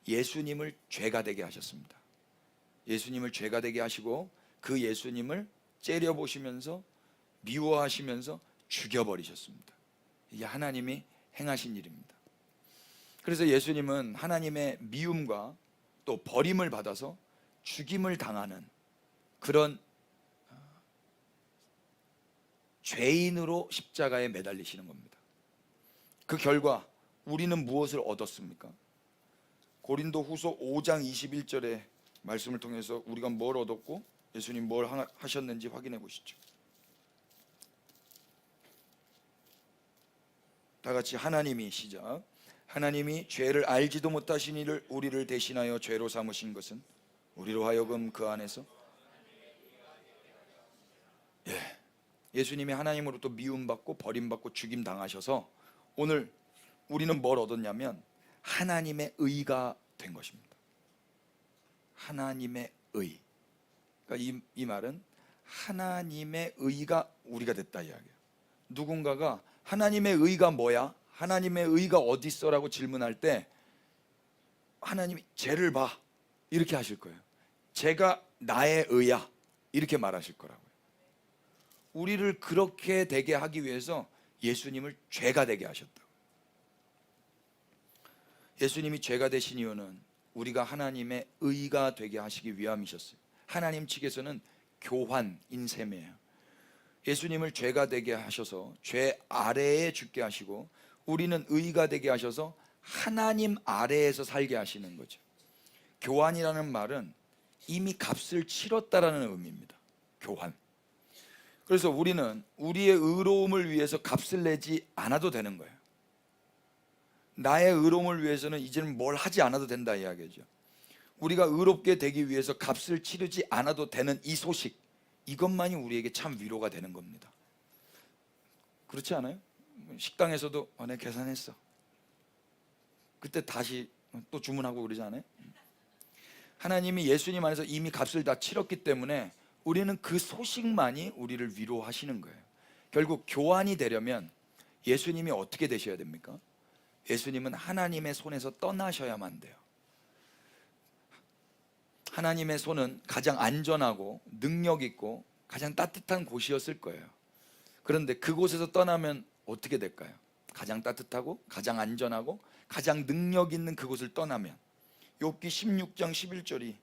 S1: 예수님을 죄가 되게 하셨습니다. 예수님을 죄가 되게 하시고 그 예수님을 째려보시면서 미워하시면서 죽여버리셨습니다. 이게 하나님이 행하신 일입니다. 그래서 예수님은 하나님의 미움과 또 버림을 받아서 죽임을 당하는 그런 죄인으로 십자가에 매달리시는 겁니다. 그 결과 우리는 무엇을 얻었습니까? 고린도 후서 5장 21절의 말씀을 통해서 우리가 뭘 얻었고 예수님 뭘 하셨는지 확인해 보시죠. 다 같이 하나님이 시작. 하나님이 죄를 알지도 못하신 이를 우리를 대신하여 죄로 삼으신 것은 우리로 하여금 그 안에서 예수님이 하나님으로부터 미움받고 버림받고 죽임당하셔서 오늘 우리는 뭘 얻었냐면 하나님의 의가 된 것입니다. 하나님의 의. 그러니까 이 말은 하나님의 의가 우리가 됐다 이야기예요. 누군가가 하나님의 의가 뭐야? 하나님의 의가 어디 있어라고 질문할 때 하나님이 쟤를 봐 이렇게 하실 거예요. 쟤가 나의 의야 이렇게 말하실 거라고요. 우리를 그렇게 되게 하기 위해서 예수님을 죄가 되게 하셨다고. 예수님이 죄가 되신 이유는 우리가 하나님의 의가 되게 하시기 위함이셨어요. 하나님 측에서는 교환인 셈이에요. 예수님을 죄가 되게 하셔서 죄 아래에 죽게 하시고 우리는 의가 되게 하셔서 하나님 아래에서 살게 하시는 거죠. 교환이라는 말은 이미 값을 치렀다라는 의미입니다. 교환. 그래서 우리는 우리의 의로움을 위해서 값을 내지 않아도 되는 거예요. 나의 의로움을 위해서는 이제는 뭘 하지 않아도 된다 이야기죠. 우리가 의롭게 되기 위해서 값을 치르지 않아도 되는 이 소식, 이것만이 우리에게 참 위로가 되는 겁니다. 그렇지 않아요? 식당에서도 내가 계산했어. 그때 다시 또 주문하고 그러지 않아요? 하나님이 예수님 안에서 이미 값을 다 치렀기 때문에 우리는 그 소식만이 우리를 위로하시는 거예요. 결국 교환이 되려면 예수님이 어떻게 되셔야 됩니까? 예수님은 하나님의 손에서 떠나셔야만 돼요. 하나님의 손은 가장 안전하고 능력 있고 가장 따뜻한 곳이었을 거예요. 그런데 그곳에서 떠나면 어떻게 될까요? 가장 따뜻하고 가장 안전하고 가장 능력 있는 그곳을 떠나면, 욥기 16장 11절이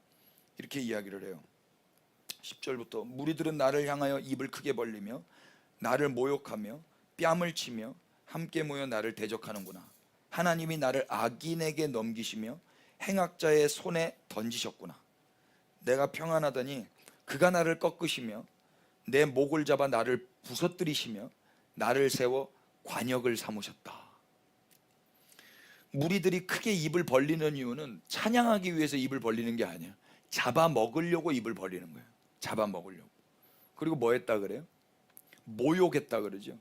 S1: 이렇게 이야기를 해요. 10절부터 무리들은 나를 향하여 입을 크게 벌리며 나를 모욕하며 뺨을 치며 함께 모여 나를 대적하는구나. 하나님이 나를 악인에게 넘기시며 행악자의 손에 던지셨구나. 내가 평안하더니 그가 나를 꺾으시며 내 목을 잡아 나를 부서뜨리시며 나를 세워 관역을 삼으셨다. 무리들이 크게 입을 벌리는 이유는 찬양하기 위해서 입을 벌리는 게 아니에요. 잡아먹으려고 입을 벌리는 거예요. 잡아먹으려고. 그리고 뭐 했다 그래요? 모욕했다 그러죠.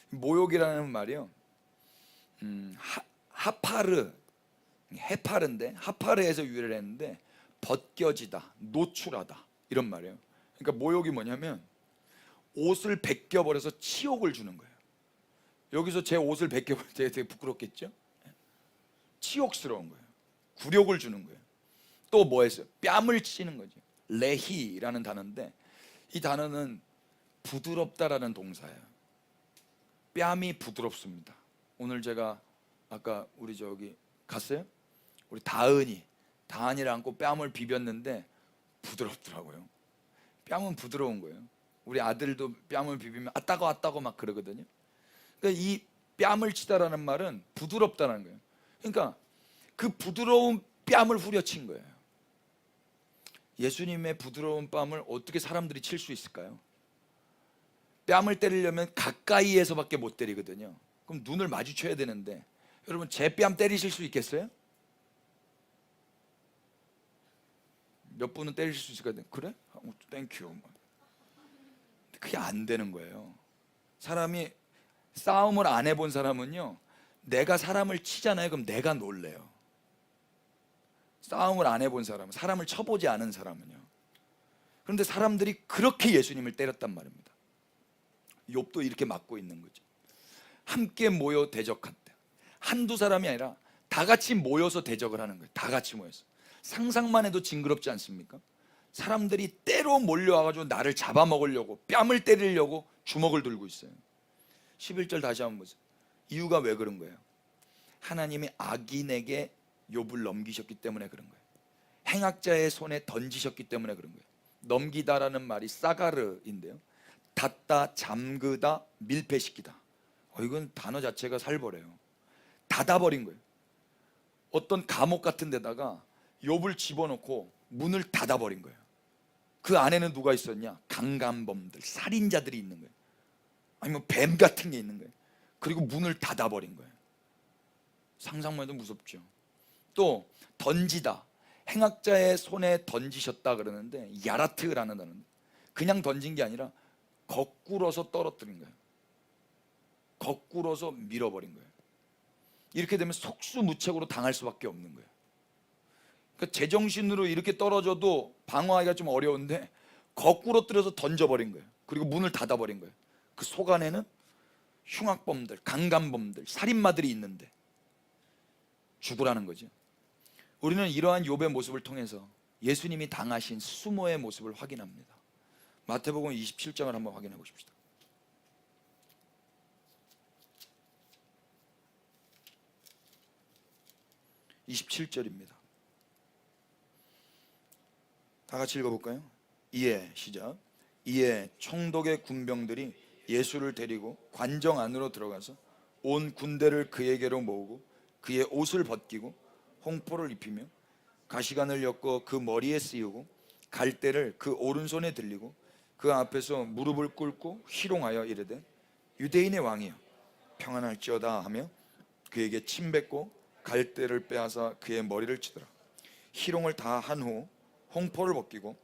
S1: 모욕이라는 말이요, 하파르, 해파르인데 하파르에서 유래를 했는데 벗겨지다, 노출하다 이런 말이에요. 그러니까 모욕이 뭐냐면 옷을 벗겨버려서 치욕을 주는 거예요. 여기서 제 옷을 벗겨버릴 때 되게 부끄럽겠죠? 치욕스러운 거예요. 굴욕을 주는 거예요. 또 뭐 했어요? 뺨을 치는 거죠. 레히라는 단어인데 이 단어는 부드럽다라는 동사예요. 뺨이 부드럽습니다. 오늘 제가 아까 우리 저기 갔어요? 우리 다은이를 안고 뺨을 비볐는데 부드럽더라고요. 뺨은 부드러운 거예요. 우리 아들도 뺨을 비비면 따가워 막 그러거든요. 그러니까 이 뺨을 치다라는 말은 부드럽다는 거예요. 그러니까 그 부드러운 뺨을 후려친 거예요. 예수님의 부드러운 뺨을 어떻게 사람들이 칠 수 있을까요? 뺨을 때리려면 가까이에서밖에 못 때리거든요. 그럼 눈을 마주쳐야 되는데, 여러분 제 뺨 때리실 수 있겠어요? 몇 분은 때리실 수 있을 것 같아요. 그래? 땡큐. 그게 안 되는 거예요. 사람이 싸움을 안 해본 사람은요, 내가 사람을 치잖아요. 그럼 내가 놀래요. 싸움을 안 해본 사람은, 사람을 쳐보지 않은 사람은요. 그런데 사람들이 그렇게 예수님을 때렸단 말입니다. 욥도 이렇게 맞고 있는 거죠. 함께 모여 대적한다. 한두 사람이 아니라 다 같이 모여서 대적을 하는 거예요. 다 같이 모여서. 상상만 해도 징그럽지 않습니까? 사람들이 때로 몰려와가지고 나를 잡아먹으려고, 뺨을 때리려고 주먹을 들고 있어요. 11절 다시 한번 보세요. 이유가 왜 그런 거예요? 하나님이 악인에게 욥을 넘기셨기 때문에 그런 거예요. 행악자의 손에 던지셨기 때문에 그런 거예요. 넘기다라는 말이 사가르인데요, 닫다, 잠그다, 밀폐시키다. 이건 단어 자체가 살벌해요. 닫아버린 거예요. 어떤 감옥 같은 데다가 욥을 집어넣고 문을 닫아버린 거예요. 그 안에는 누가 있었냐? 강간범들, 살인자들이 있는 거예요. 아니면 뱀 같은 게 있는 거예요. 그리고 문을 닫아버린 거예요. 상상만 해도 무섭죠. 또 던지다, 행악자의 손에 던지셨다 그러는데 야라트라는 단어인데, 그냥 던진 게 아니라 거꾸로서 떨어뜨린 거예요. 거꾸로서 밀어버린 거예요. 이렇게 되면 속수무책으로 당할 수밖에 없는 거예요. 그러니까 제정신으로 이렇게 떨어져도 방어하기가 좀 어려운데 거꾸로 떨어서 던져버린 거예요. 그리고 문을 닫아버린 거예요. 그 속 안에는 흉악범들, 강간범들, 살인마들이 있는데 죽으라는 거죠. 우리는 이러한 욥의 모습을 통해서 예수님이 당하신 수모의 모습을 확인합니다. 마태복음 27장을 한번 확인해 보십시다. (27절입니다) 다 같이 읽어볼까요? 이에 시작. 이에 총독의 군병들이 예수를 데리고 관정 안으로 들어가서 온 군대를 그에게로 모으고 그의 옷을 벗기고 홍포를 입히며 가시관을 엮어 그 머리에 씌우고 갈대를 그 오른손에 들리고 그 앞에서 무릎을 꿇고 희롱하여 이르되 유대인의 왕이여 평안할지어다 하며 그에게 침뱉고 갈대를 빼앗아 그의 머리를 치더라. 희롱을 다 한 후 홍포를 벗기고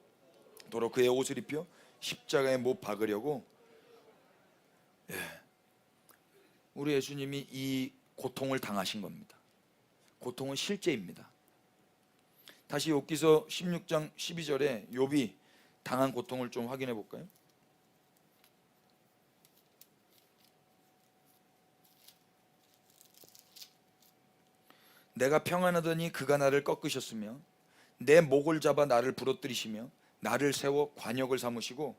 S1: 도로 그의 옷을 입혀 십자가에 못 박으려고 우리 예수님이 이 고통을 당하신 겁니다. 고통은 실제입니다. 다시 욥기서 16장 12절에 욥이 당한 고통을 좀 확인해 볼까요? 내가 평안하더니 그가 나를 꺾으셨으며 내 목을 잡아 나를 부러뜨리시며 나를 세워 관역을 삼으시고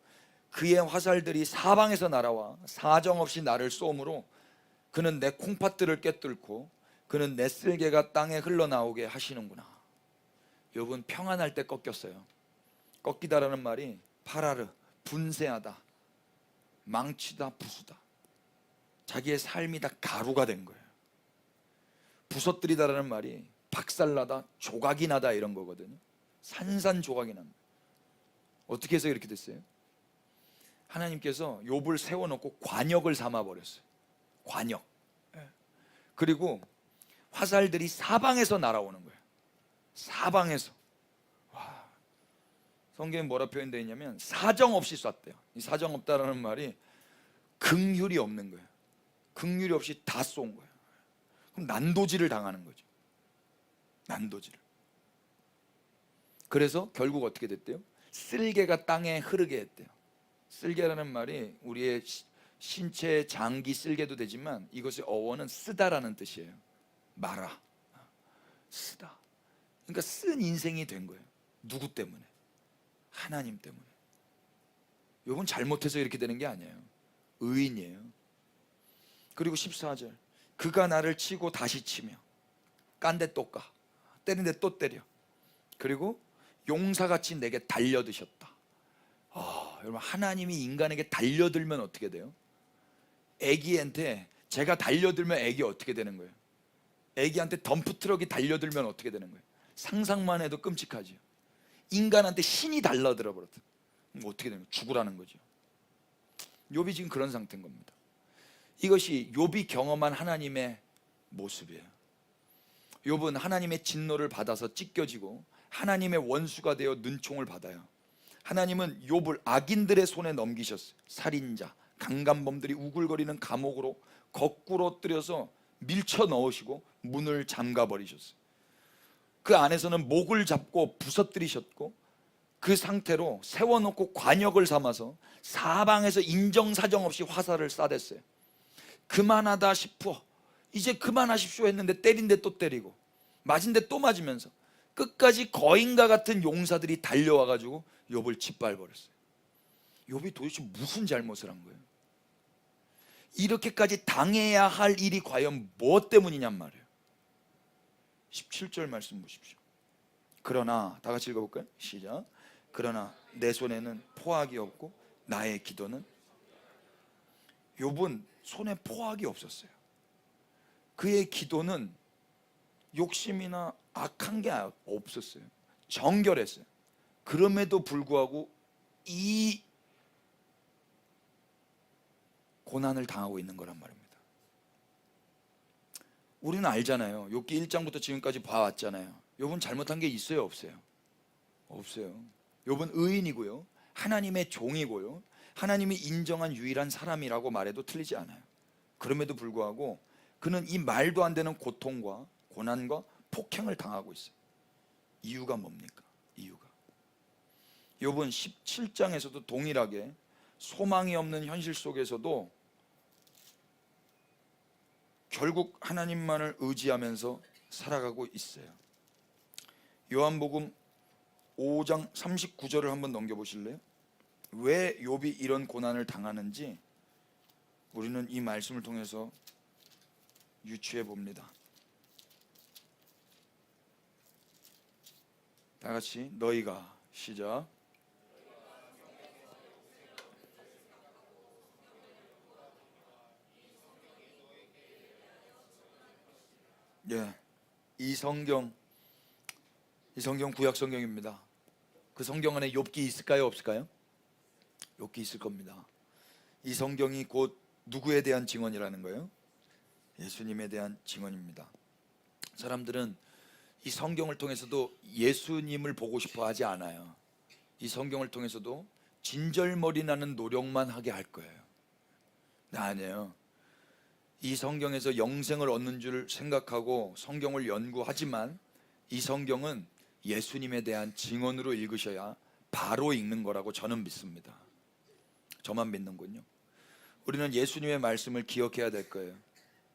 S1: 그의 화살들이 사방에서 날아와 사정없이 나를 쏘므로 그는 내 콩팥들을 꿰뚫고 그는 내 쓸개가 땅에 흘러나오게 하시는구나. 욥은 평안할 때 꺾였어요. 꺾이다라는 말이 파라르, 분쇄하다, 망치다, 부수다. 자기의 삶이 다 가루가 된 거예요. 부서뜨리다라는 말이 박살나다, 조각이 나다 이런 거거든요. 산산조각이 납니다. 어떻게 해서 이렇게 됐어요? 하나님께서 욥을 세워놓고 관역을 삼아버렸어요. 관역. 그리고 화살들이 사방에서 날아오는 거예요. 사방에서. 와. 성경에 뭐라 표현되어 있냐면 사정없이 쐈대요. 이 사정없다라는 말이 긍휼이 없는 거예요. 긍휼이 없이 다 쏜 거예요. 그럼 난도질을 당하는 거죠. 난도질을. 그래서 결국 어떻게 됐대요? 쓸개가 땅에 흐르게 했대요. 쓸개라는 말이 우리의 신체의 장기 쓸개도 되지만 이것의 어원은 쓰다라는 뜻이에요. 말아, 쓰다. 그러니까 쓴 인생이 된 거예요. 누구 때문에? 하나님 때문에. 이건 잘못해서 이렇게 되는 게 아니에요. 의인이에요. 그리고 14절 그가 나를 치고 다시 치며 깐 데 또 까, 때린 데 또 때려. 그리고 용사같이 내게 달려드셨다. 여러분, 하나님이 인간에게 달려들면 어떻게 돼요? 애기한테 제가 달려들면 애기 어떻게 되는 거예요? 애기한테 덤프트럭이 달려들면 어떻게 되는 거예요? 상상만 해도 끔찍하죠. 인간한테 신이 달려들어 버렸다. 어떻게 되는 거예요? 죽으라는 거죠. 욥이 지금 그런 상태인 겁니다. 이것이 욥이 경험한 하나님의 모습이에요. 욥은 하나님의 진노를 받아서 찢겨지고 하나님의 원수가 되어 눈총을 받아요. 하나님은 욥을 악인들의 손에 넘기셨어요. 살인자, 강간범들이 우글거리는 감옥으로 거꾸로 들여서 밀쳐 넣으시고 문을 잠가 버리셨어요. 그 안에서는 목을 잡고 부서뜨리셨고 그 상태로 세워놓고 관역을 삼아서 사방에서 인정사정 없이 화살을 쏴댔어요. 그만하다 싶어 이제 그만하십시오 했는데 때린 데 또 때리고 맞은 데 또 맞으면서 끝까지 거인과 같은 용사들이 달려와가지고 욥을 짓밟아버렸어요. 욥이 도대체 무슨 잘못을 한 거예요? 이렇게까지 당해야 할 일이 과연 뭐 때문이냔 말이에요. 17절 말씀 보십시오. 그러나 다 같이 읽어볼까요? 시작. 그러나 내 손에는 포악이 없고 나의 기도는. 욥은 손에 포악이 없었어요. 그의 기도는 욕심이나 악한 게 없었어요. 정결했어요. 그럼에도 불구하고 이 고난을 당하고 있는 거란 말입니다. 우리는 알잖아요. 욥기 1장부터 지금까지 봐왔잖아요. 욥은 잘못한 게 있어요, 없어요? 없어요. 욥은 의인이고요, 하나님의 종이고요, 하나님이 인정한 유일한 사람이라고 말해도 틀리지 않아요. 그럼에도 불구하고 그는 이 말도 안 되는 고통과 고난과 폭행을 당하고 있어요. 이유가 뭡니까? 이유가 욥은 17장에서도 동일하게 소망이 없는 현실 속에서도 결국 하나님만을 의지하면서 살아가고 있어요. 요한복음 5장 39절을 한번 넘겨보실래요? 왜 욥이 이런 고난을 당하는지 우리는 이 말씀을 통해서 유추해 봅니다. 다 같이 너희가 시작. 예, 이 성경 구약 성경입니다. 그 성경 안에 욥기 있을까요, 없을까요? 욥기 있을 겁니다. 이 성경이 곧 누구에 대한 증언이라는 거예요? 예수님에 대한 증언입니다. 사람들은 이 성경을 통해서도 예수님을 보고 싶어 하지 않아요. 이 성경을 통해서도 진절머리 나는 노력만 하게 할 거예요. 아니에요. 이 성경에서 영생을 얻는 줄 생각하고 성경을 연구하지만 이 성경은 예수님에 대한 증언으로 읽으셔야 바로 읽는 거라고 저는 믿습니다. 저만 믿는군요. 우리는 예수님의 말씀을 기억해야 될 거예요.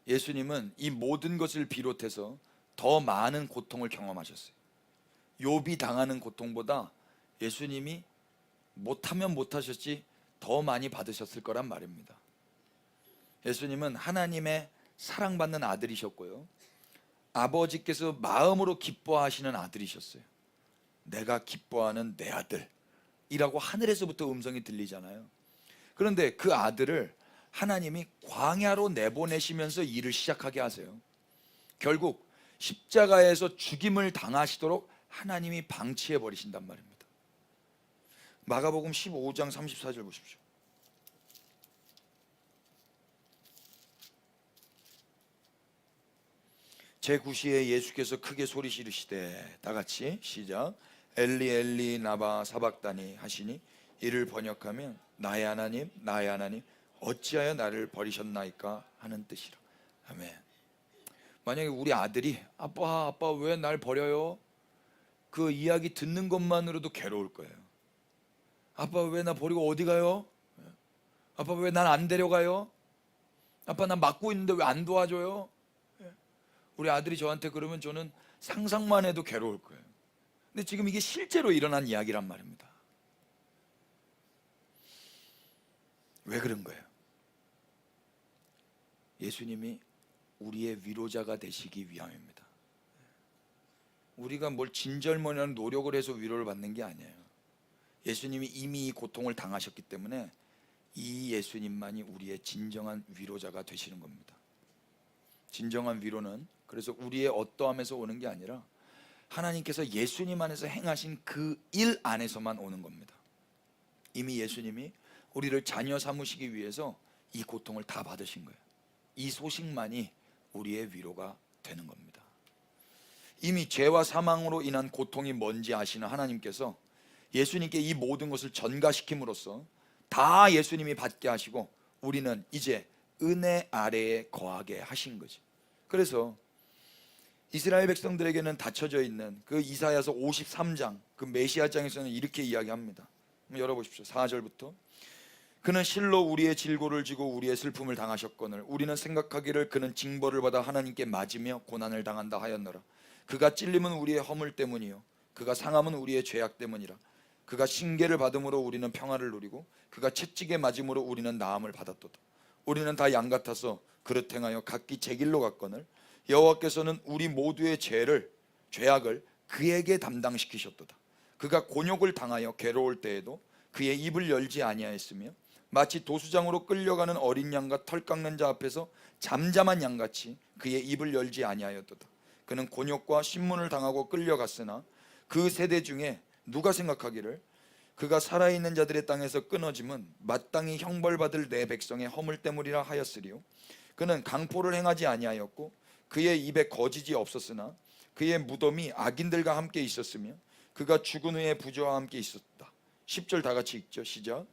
S1: 예수님은 이 모든 것을 비롯해서 더 많은 고통을 경험하셨어요. 욥이 당하는 고통보다 예수님이 못하면 못하셨지 더 많이 받으셨을 거란 말입니다. 예수님은 하나님의 사랑받는 아들이셨고요, 아버지께서 마음으로 기뻐하시는 아들이셨어요. 내가 기뻐하는 내 아들이라고 하늘에서부터 음성이 들리잖아요. 그런데 그 아들을 하나님이 광야로 내보내시면서 일을 시작하게 하세요. 결국 십자가에서 죽임을 당하시도록 하나님이 방치해 버리신단 말입니다. 마가복음 15장 34절 보십시오. 제9시에 예수께서 크게 소리 지르시되, 다 같이 시작. 엘리 엘리 나바 사박다니 하시니 이를 번역하면 나의 하나님 나의 하나님 어찌하여 나를 버리셨나이까 하는 뜻이라. 아멘. 만약에 우리 아들이 아빠 왜 날 버려요? 그 이야기 듣는 것만으로도 괴로울 거예요. 아빠 왜 나 버리고 어디 가요? 아빠 왜 날 안 데려가요? 아빠 나 맡고 있는데 왜 안 도와줘요? 우리 아들이 저한테 그러면 저는 상상만 해도 괴로울 거예요. 근데 지금 이게 실제로 일어난 이야기란 말입니다. 왜 그런 거예요? 예수님이 우리의 위로자가 되시기 위함입니다. 우리가 뭘 진절머리하는 노력을 해서 위로를 받는 게 아니에요. 예수님이 이미 이 고통을 당하셨기 때문에 이 예수님만이 우리의 진정한 위로자가 되시는 겁니다. 진정한 위로는 그래서 우리의 어떠함에서 오는 게 아니라 하나님께서 예수님 안에서 행하신 그 일 안에서만 오는 겁니다. 이미 예수님이 우리를 자녀 삼으시기 위해서 이 고통을 다 받으신 거예요. 이 소식만이 우리의 위로가 되는 겁니다. 이미 죄와 사망으로 인한 고통이 뭔지 아시는 하나님께서 예수님께 이 모든 것을 전가시킴으로써 다 예수님이 받게 하시고 우리는 이제 은혜 아래에 거하게 하신 거죠. 그래서 이스라엘 백성들에게는 닫혀져 있는 그 이사야서 53장 그 메시아장에서는 이렇게 이야기합니다. 열어보십시오. 4절부터 그는 실로 우리의 질고를 지고 우리의 슬픔을 당하셨거늘 우리는 생각하기를 그는 징벌을 받아 하나님께 맞으며 고난을 당한다 하였노라. 그가 찔림은 우리의 허물 때문이요 그가 상함은 우리의 죄악 때문이라. 그가 징계를 받음으로 우리는 평화를 누리고 그가 채찍에 맞음으로 우리는 나음을 받았도다. 우리는 다 양 같아서 그릇 행하여 각기 제 길로 갔거늘 여호와께서는 우리 모두의 죄악을 그에게 담당시키셨도다. 그가 곤욕을 당하여 괴로울 때에도 그의 입을 열지 아니하였으며 마치 도수장으로 끌려가는 어린 양과 털 깎는 자 앞에서 잠잠한 양같이 그의 입을 열지 아니하였도다. 그는 곤욕과 신문을 당하고 끌려갔으나 그 세대 중에 누가 생각하기를 그가 살아있는 자들의 땅에서 끊어짐은 마땅히 형벌받을 내 백성의 허물 때문이라 하였으리요. 그는 강포를 행하지 아니하였고 그의 입에 거짓이 없었으나 그의 무덤이 악인들과 함께 있었으며 그가 죽은 후에 부조와 함께 있었다. 10절 다 같이 읽죠. 시작.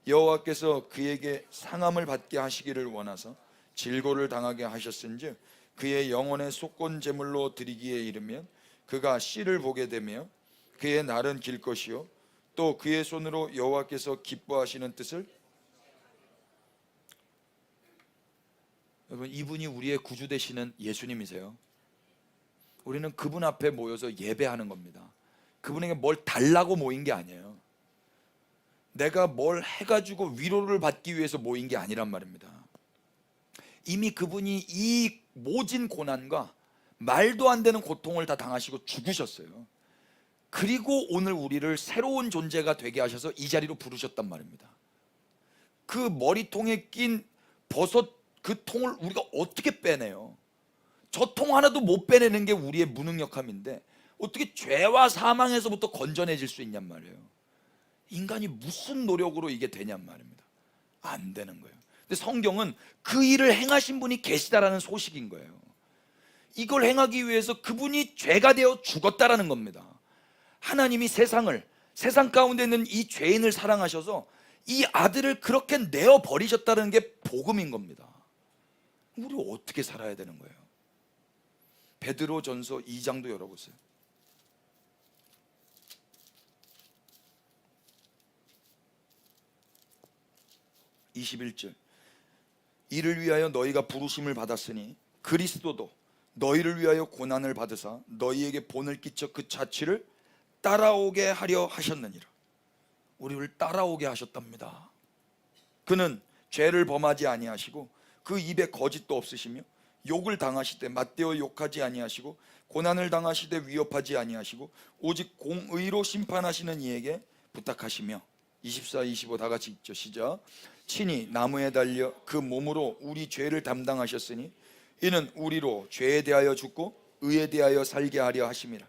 S1: 여호와께서 그에게 상함을 받게 하시기를 원하사 질고를 당하게 하셨은즉 그의 영혼의 속건 제물로 드리기에 이르면 그가 씨를 보게 되며 그의 날은 길 것이요 또 그의 손으로 여호와께서 기뻐하시는 뜻을. 여러분, 이분이 우리의 구주 되시는 예수님이세요. 우리는 그분 앞에 모여서 예배하는 겁니다. 그분에게 뭘 달라고 모인 게 아니에요. 내가 뭘 해가지고 위로를 받기 위해서 모인 게 아니란 말입니다. 이미 그분이 이 모진 고난과 말도 안 되는 고통을 다 당하시고 죽으셨어요. 그리고 오늘 우리를 새로운 존재가 되게 하셔서 이 자리로 부르셨단 말입니다. 그 머리통에 낀 버섯 그 통을 우리가 어떻게 빼내요? 저 통 하나도 못 빼내는 게 우리의 무능력함인데 어떻게 죄와 사망에서부터 건져내질 수 있냔 말이에요. 인간이 무슨 노력으로 이게 되냔 말입니다. 안 되는 거예요. 근데 성경은 그 일을 행하신 분이 계시다라는 소식인 거예요. 이걸 행하기 위해서 그분이 죄가 되어 죽었다라는 겁니다. 하나님이 세상 가운데 있는 이 죄인을 사랑하셔서 이 아들을 그렇게 내어 버리셨다는 게 복음인 겁니다. 우리 어떻게 살아야 되는 거예요? 베드로전서 2장도 열어보세요. 21절. 이를 위하여 너희가 부르심을 받았으니 그리스도도 너희를 위하여 고난을 받으사 너희에게 본을 끼쳐 그 자취를 따라오게 하려 하셨느니라. 우리를 따라오게 하셨답니다. 그는 죄를 범하지 아니하시고 그 입에 거짓도 없으시며 욕을 당하시되 맞대어 욕하지 아니하시고 고난을 당하시되 위협하지 아니하시고 오직 공의로 심판하시는 이에게 부탁하시며 24, 25 다 같이 읽죠. 시작. 친히 나무에 달려 그 몸으로 우리 죄를 담당하셨으니 이는 우리로 죄에 대하여 죽고 의에 대하여 살게 하려 하심이라.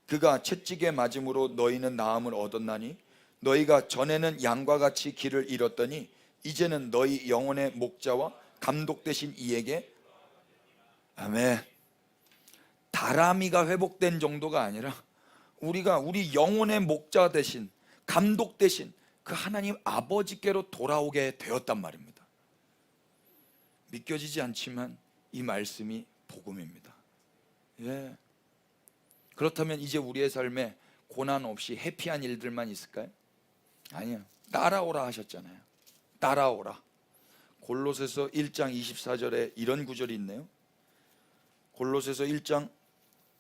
S1: 그가 채찍에 맞음으로 너희는 나음을 얻었나니 너희가 전에는 양과 같이 길을 잃었더니 이제는 너희 영혼의 목자와 감독 되신 이에게 아멘. 다람이가 회복된 정도가 아니라 우리가 우리 영혼의 목자 되신 감독 되신 그 하나님 아버지께로 돌아오게 되었단 말입니다. 믿겨지지 않지만 이 말씀이 복음입니다. 예. 그렇다면 이제 우리의 삶에 고난 없이 해피한 일들만 있을까요? 아니요. 따라오라 하셨잖아요. 따라오라. 골로새서 1장 24절에 이런 구절이 있네요. 골로새서 1장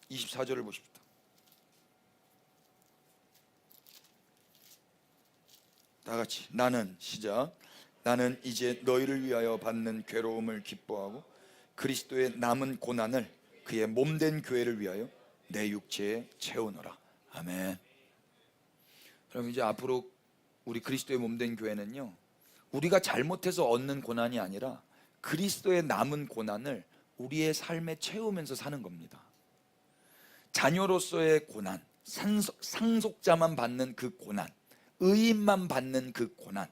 S1: 24절을 보십시다. 다 같이 나는 시작. 나는 이제 너희를 위하여 받는 괴로움을 기뻐하고 그리스도의 남은 고난을 그의 몸된 교회를 위하여 내 육체에 채우노라. 아멘. 그럼 이제 앞으로 우리 그리스도의 몸된 교회는요, 우리가 잘못해서 얻는 고난이 아니라 그리스도의 남은 고난을 우리의 삶에 채우면서 사는 겁니다. 자녀로서의 고난, 상속자만 받는 그 고난, 의인만 받는 그 고난,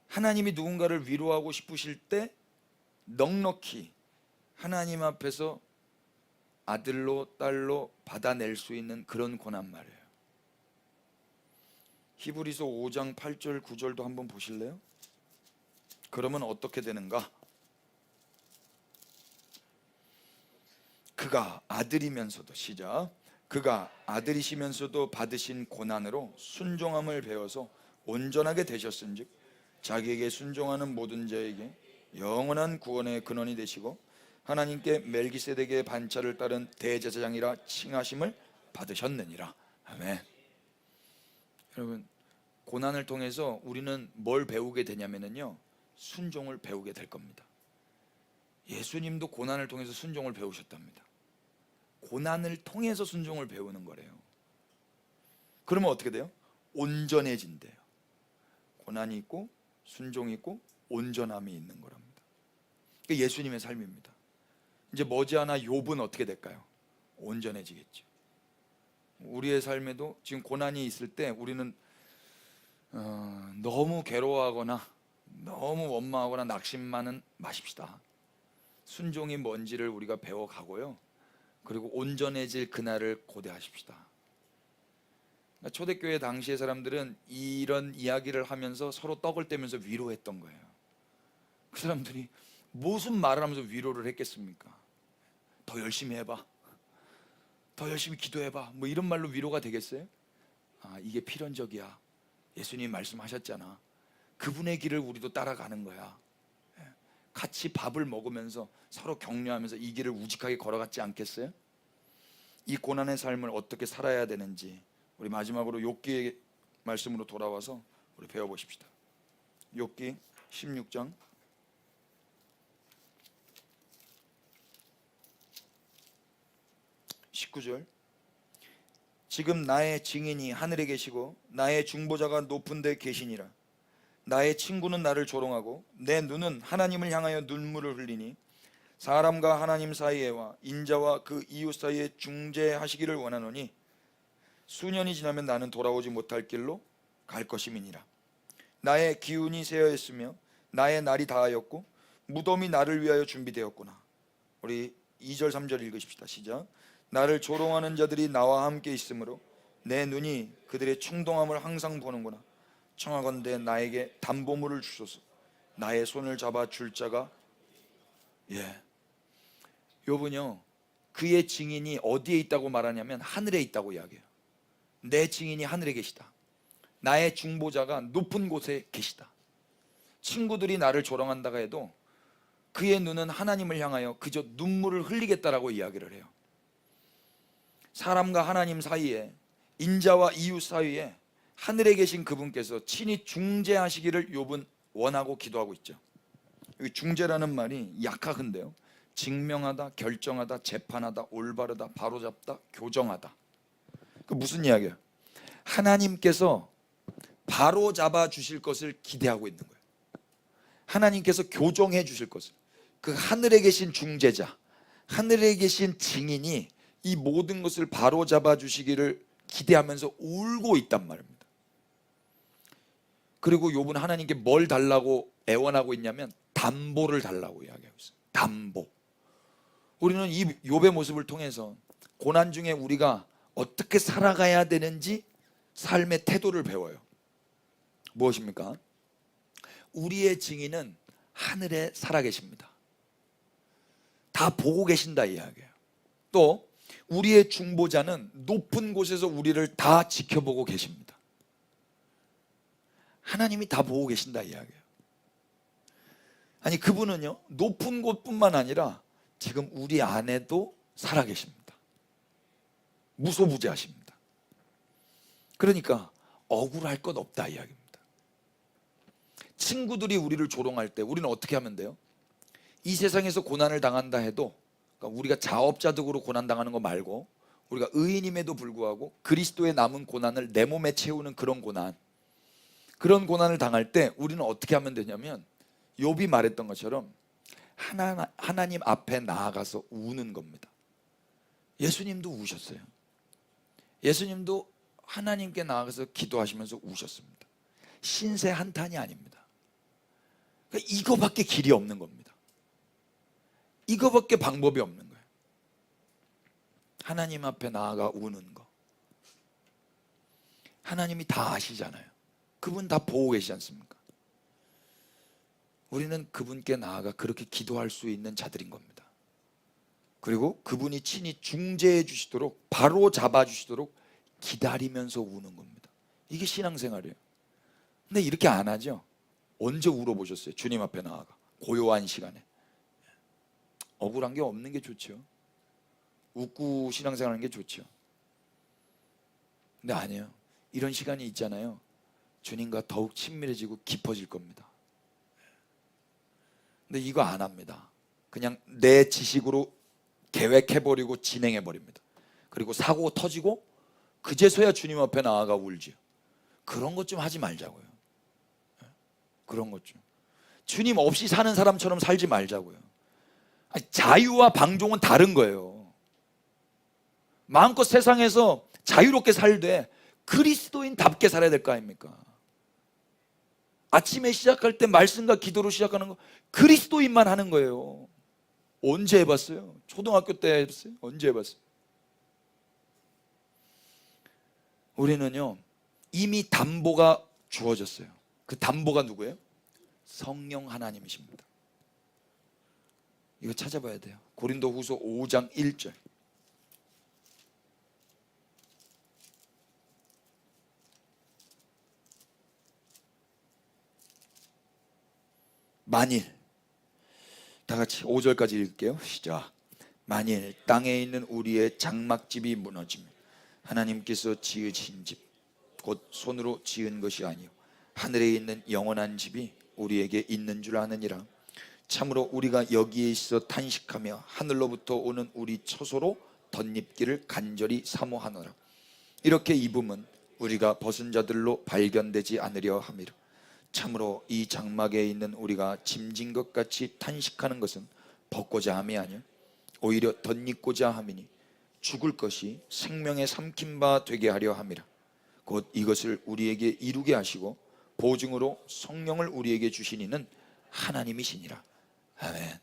S1: 하나님이 누군가를 위로하고 싶으실 때 넉넉히 하나님 앞에서 아들로 딸로 받아낼 수 있는 그런 고난 말이에요. 히브리서 5장 8절 9절도 한번 보실래요? 그러면 어떻게 되는가? 그가 아들이면서도 시작. 그가 아들이시면서도 받으신 고난으로 순종함을 배워서 온전하게 되셨은즉 자기에게 순종하는 모든 자에게 영원한 구원의 근원이 되시고 하나님께 멜기세덱의 반차를 따른 대제사장이라 칭하심을 받으셨느니라. 아멘. 여러분, 고난을 통해서 우리는 뭘 배우게 되냐면요, 순종을 배우게 될 겁니다. 예수님도 고난을 통해서 순종을 배우셨답니다. 고난을 통해서 순종을 배우는 거래요. 그러면 어떻게 돼요? 온전해진대요. 고난이 있고 순종이 있고 온전함이 있는 거랍니다. 그게 예수님의 삶입니다. 이제 머지않아 욥은 어떻게 될까요? 온전해지겠죠. 우리의 삶에도 지금 고난이 있을 때 우리는 너무 괴로워하거나 너무 원망하거나 낙심만은 마십시다. 순종이 뭔지를 우리가 배워가고요, 그리고 온전해질 그날을 고대하십시다. 초대교회 당시의 사람들은 이런 이야기를 하면서 서로 떡을 떼면서 위로했던 거예요. 그 사람들이 무슨 말을 하면서 위로를 했겠습니까? 더 열심히 해봐, 더 열심히 기도해봐, 뭐 이런 말로 위로가 되겠어요? 아, 이게 필연적이야. 예수님이 말씀하셨잖아. 그분의 길을 우리도 따라가는 거야. 같이 밥을 먹으면서 서로 격려하면서 이 길을 우직하게 걸어갔지 않겠어요? 이 고난의 삶을 어떻게 살아야 되는지 우리 마지막으로 욥기의 말씀으로 돌아와서 우리 배워보십시다. 욥기 16장 19절. 지금 나의 증인이 하늘에 계시고 나의 중보자가 높은 데 계시니라. 나의 친구는 나를 조롱하고 내 눈은 하나님을 향하여 눈물을 흘리니 사람과 하나님 사이에와 인자와 그 이웃 사이에 중재하시기를 원하노니 수년이 지나면 나는 돌아오지 못할 길로 갈 것임이니라. 나의 기운이 쇠하였으며 나의 날이 다하였고 무덤이 나를 위하여 준비되었구나. 우리 2절 3절 읽으십시다. 시작. 나를 조롱하는 자들이 나와 함께 있으므로 내 눈이 그들의 충동함을 항상 보는구나. 청하건대 나에게 담보물을 주소서. 나의 손을 잡아 줄 자가 욥은요 그의 증인이 어디에 있다고 말하냐면 하늘에 있다고 이야기해요. 내 증인이 하늘에 계시다. 나의 중보자가 높은 곳에 계시다. 친구들이 나를 조롱한다고 해도 그의 눈은 하나님을 향하여 그저 눈물을 흘리겠다라고 이야기를 해요. 사람과 하나님 사이에, 인자와 이웃 사이에 하늘에 계신 그분께서 친히 중재하시기를 욥은 원하고 기도하고 있죠. 여기 중재라는 말이 약하근데요, 증명하다, 결정하다, 재판하다, 올바르다, 바로잡다, 교정하다. 그 무슨 이야기예요? 하나님께서 바로잡아 주실 것을 기대하고 있는 거예요. 하나님께서 교정해 주실 것을. 그 하늘에 계신 중재자, 하늘에 계신 증인이 이 모든 것을 바로잡아 주시기를 기대하면서 울고 있단 말입니다. 그리고 욥은 하나님께 뭘 달라고 애원하고 있냐면 담보를 달라고 이야기하고 있어요. 담보. 우리는 이 욥의 모습을 통해서 고난 중에 우리가 어떻게 살아가야 되는지 삶의 태도를 배워요. 무엇입니까? 우리의 증인은 하늘에 살아계십니다. 다 보고 계신다 이야기예요. 또 우리의 중보자는 높은 곳에서 우리를 다 지켜보고 계십니다. 하나님이 다 보고 계신다 이야기예요. 아니 그분은요 높은 곳뿐만 아니라 지금 우리 안에도 살아계십니다. 무소부재하십니다. 그러니까 억울할 것 없다 이야기입니다. 친구들이 우리를 조롱할 때 우리는 어떻게 하면 돼요? 이 세상에서 고난을 당한다 해도, 그러니까 우리가 자업자득으로 고난당하는 거 말고 우리가 의인임에도 불구하고 그리스도의 남은 고난을 내 몸에 채우는 그런 고난을 당할 때 우리는 어떻게 하면 되냐면 욥이 말했던 것처럼 하나님 앞에 나아가서 우는 겁니다. 예수님도 우셨어요. 예수님도 하나님께 나아가서 기도하시면서 우셨습니다. 신세 한탄이 아닙니다. 그러니까 이거밖에 길이 없는 겁니다. 이거밖에 방법이 없는 거예요. 하나님 앞에 나아가 우는 거. 하나님이 다 아시잖아요. 그분 다 보고 계시지 않습니까? 우리는 그분께 나아가 그렇게 기도할 수 있는 자들인 겁니다. 그리고 그분이 친히 중재해 주시도록, 바로 잡아 주시도록 기다리면서 우는 겁니다. 이게 신앙생활이에요. 근데 이렇게 안 하죠. 언제 울어보셨어요? 주님 앞에 나아가 고요한 시간에. 억울한 게 없는 게 좋죠. 웃고 신앙생활하는 게 좋죠. 근데 아니에요. 이런 시간이 있잖아요. 주님과 더욱 친밀해지고 깊어질 겁니다. 근데 이거 안 합니다. 그냥 내 지식으로 계획해버리고 진행해버립니다. 그리고 사고 터지고 그제서야 주님 앞에 나아가 울지요. 그런 것 좀 하지 말자고요. 그런 것 좀. 주님 없이 사는 사람처럼 살지 말자고요. 아니, 자유와 방종은 다른 거예요. 마음껏 세상에서 자유롭게 살되 그리스도인답게 살아야 될 거 아닙니까? 아침에 시작할 때 말씀과 기도로 시작하는 거 그리스도인만 하는 거예요. 언제 해봤어요? 초등학교 때 해봤어요? 언제 해봤어요? 우리는요 이미 담보가 주어졌어요. 그 담보가 누구예요? 성령 하나님이십니다. 이거 찾아봐야 돼요. 고린도후서 5장 1절. 만일, 다 같이 5절까지 읽을게요. 시작. 만일 땅에 있는 우리의 장막집이 무너지면 하나님께서 지으신 집, 곧 손으로 지은 것이 아니요 하늘에 있는 영원한 집이 우리에게 있는 줄 아느니라. 참으로 우리가 여기에 있어 탄식하며 하늘로부터 오는 우리 처소로 덧입기를 간절히 사모하노라. 이렇게 입음은 우리가 벗은 자들로 발견되지 않으려 함이라. 참으로 이 장막에 있는 우리가 짐진 것 같이 탄식하는 것은 벗고자 함이 아니요 오히려 덧입고자 함이니 죽을 것이 생명에 삼킨 바 되게 하려 함이라. 곧 이것을 우리에게 이루게 하시고 보증으로 성령을 우리에게 주시니는 하나님이시니라. 아멘.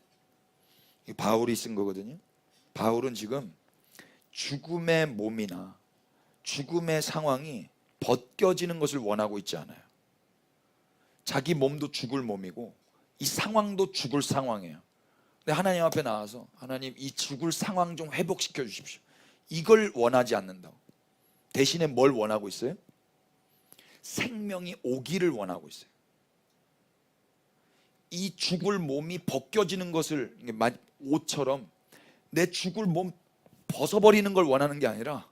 S1: 이 바울이 쓴 거거든요. 바울은 지금 죽음의 몸이나 죽음의 상황이 벗겨지는 것을 원하고 있지 않아요. 자기 몸도 죽을 몸이고 이 상황도 죽을 상황이에요. 근데 하나님 앞에 나와서 하나님 이 죽을 상황 좀 회복시켜 주십시오. 이걸 원하지 않는다고. 대신에 뭘 원하고 있어요? 생명이 오기를 원하고 있어요. 이 죽을 몸이 벗겨지는 것을 옷처럼 내 죽을 몸 벗어버리는 걸 원하는 게 아니라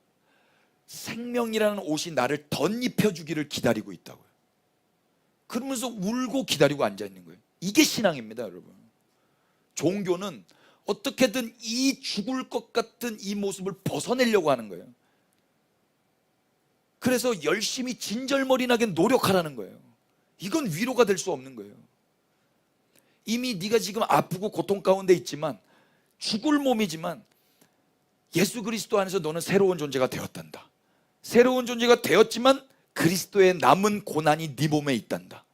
S1: 생명이라는 옷이 나를 덧입혀 주기를 기다리고 있다고요. 그러면서 울고 기다리고 앉아 있는 거예요. 이게 신앙입니다, 여러분. 종교는 어떻게든 이 죽을 것 같은 이 모습을 벗어내려고 하는 거예요. 그래서 열심히 진절머리나게 노력하라는 거예요. 이건 위로가 될 수 없는 거예요. 이미 네가 지금 아프고 고통 가운데 있지만 죽을 몸이지만 예수 그리스도 안에서 너는 새로운 존재가 되었단다. 새로운 존재가 되었지만 그리스도의 남은 고난이 네 몸에 있단다.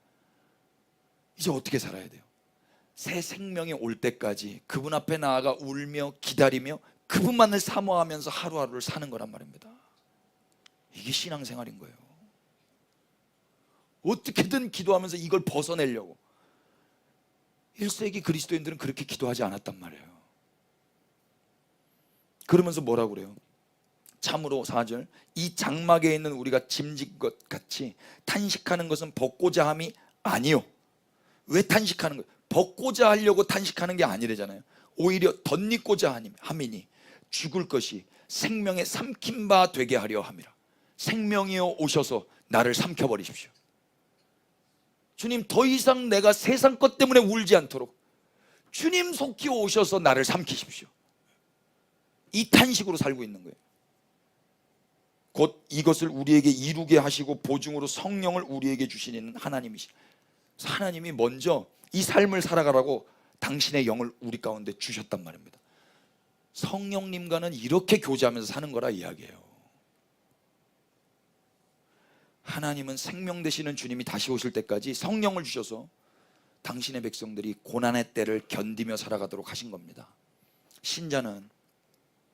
S1: 이제 어떻게 살아야 돼요? 새 생명이 올 때까지 그분 앞에 나아가 울며 기다리며 그분만을 사모하면서 하루하루를 사는 거란 말입니다. 이게 신앙생활인 거예요. 어떻게든 기도하면서 이걸 벗어내려고. 1세기 그리스도인들은 그렇게 기도하지 않았단 말이에요. 그러면서 뭐라고 그래요? 참으로 4절 이 장막에 있는 우리가 짐진 것 같이 탄식하는 것은 벗고자 함이 아니요. 왜 탄식하는 거예요? 벗고자 하려고 탄식하는 게 아니래잖아요. 오히려 덧입고자 함이니 죽을 것이 생명에 삼킨 바 되게 하려 함이라. 생명이여 오셔서 나를 삼켜버리십시오. 주님, 더 이상 내가 세상 것 때문에 울지 않도록 주님 속히 오셔서 나를 삼키십시오. 이 탄식으로 살고 있는 거예요. 곧 이것을 우리에게 이루게 하시고 보증으로 성령을 우리에게 주시는 하나님이시. 하나님이 먼저 이 삶을 살아가라고 당신의 영을 우리 가운데 주셨단 말입니다. 성령님과는 이렇게 교제하면서 사는 거라 이야기예요. 하나님은 생명 되시는 주님이 다시 오실 때까지 성령을 주셔서 당신의 백성들이 고난의 때를 견디며 살아가도록 하신 겁니다. 신자는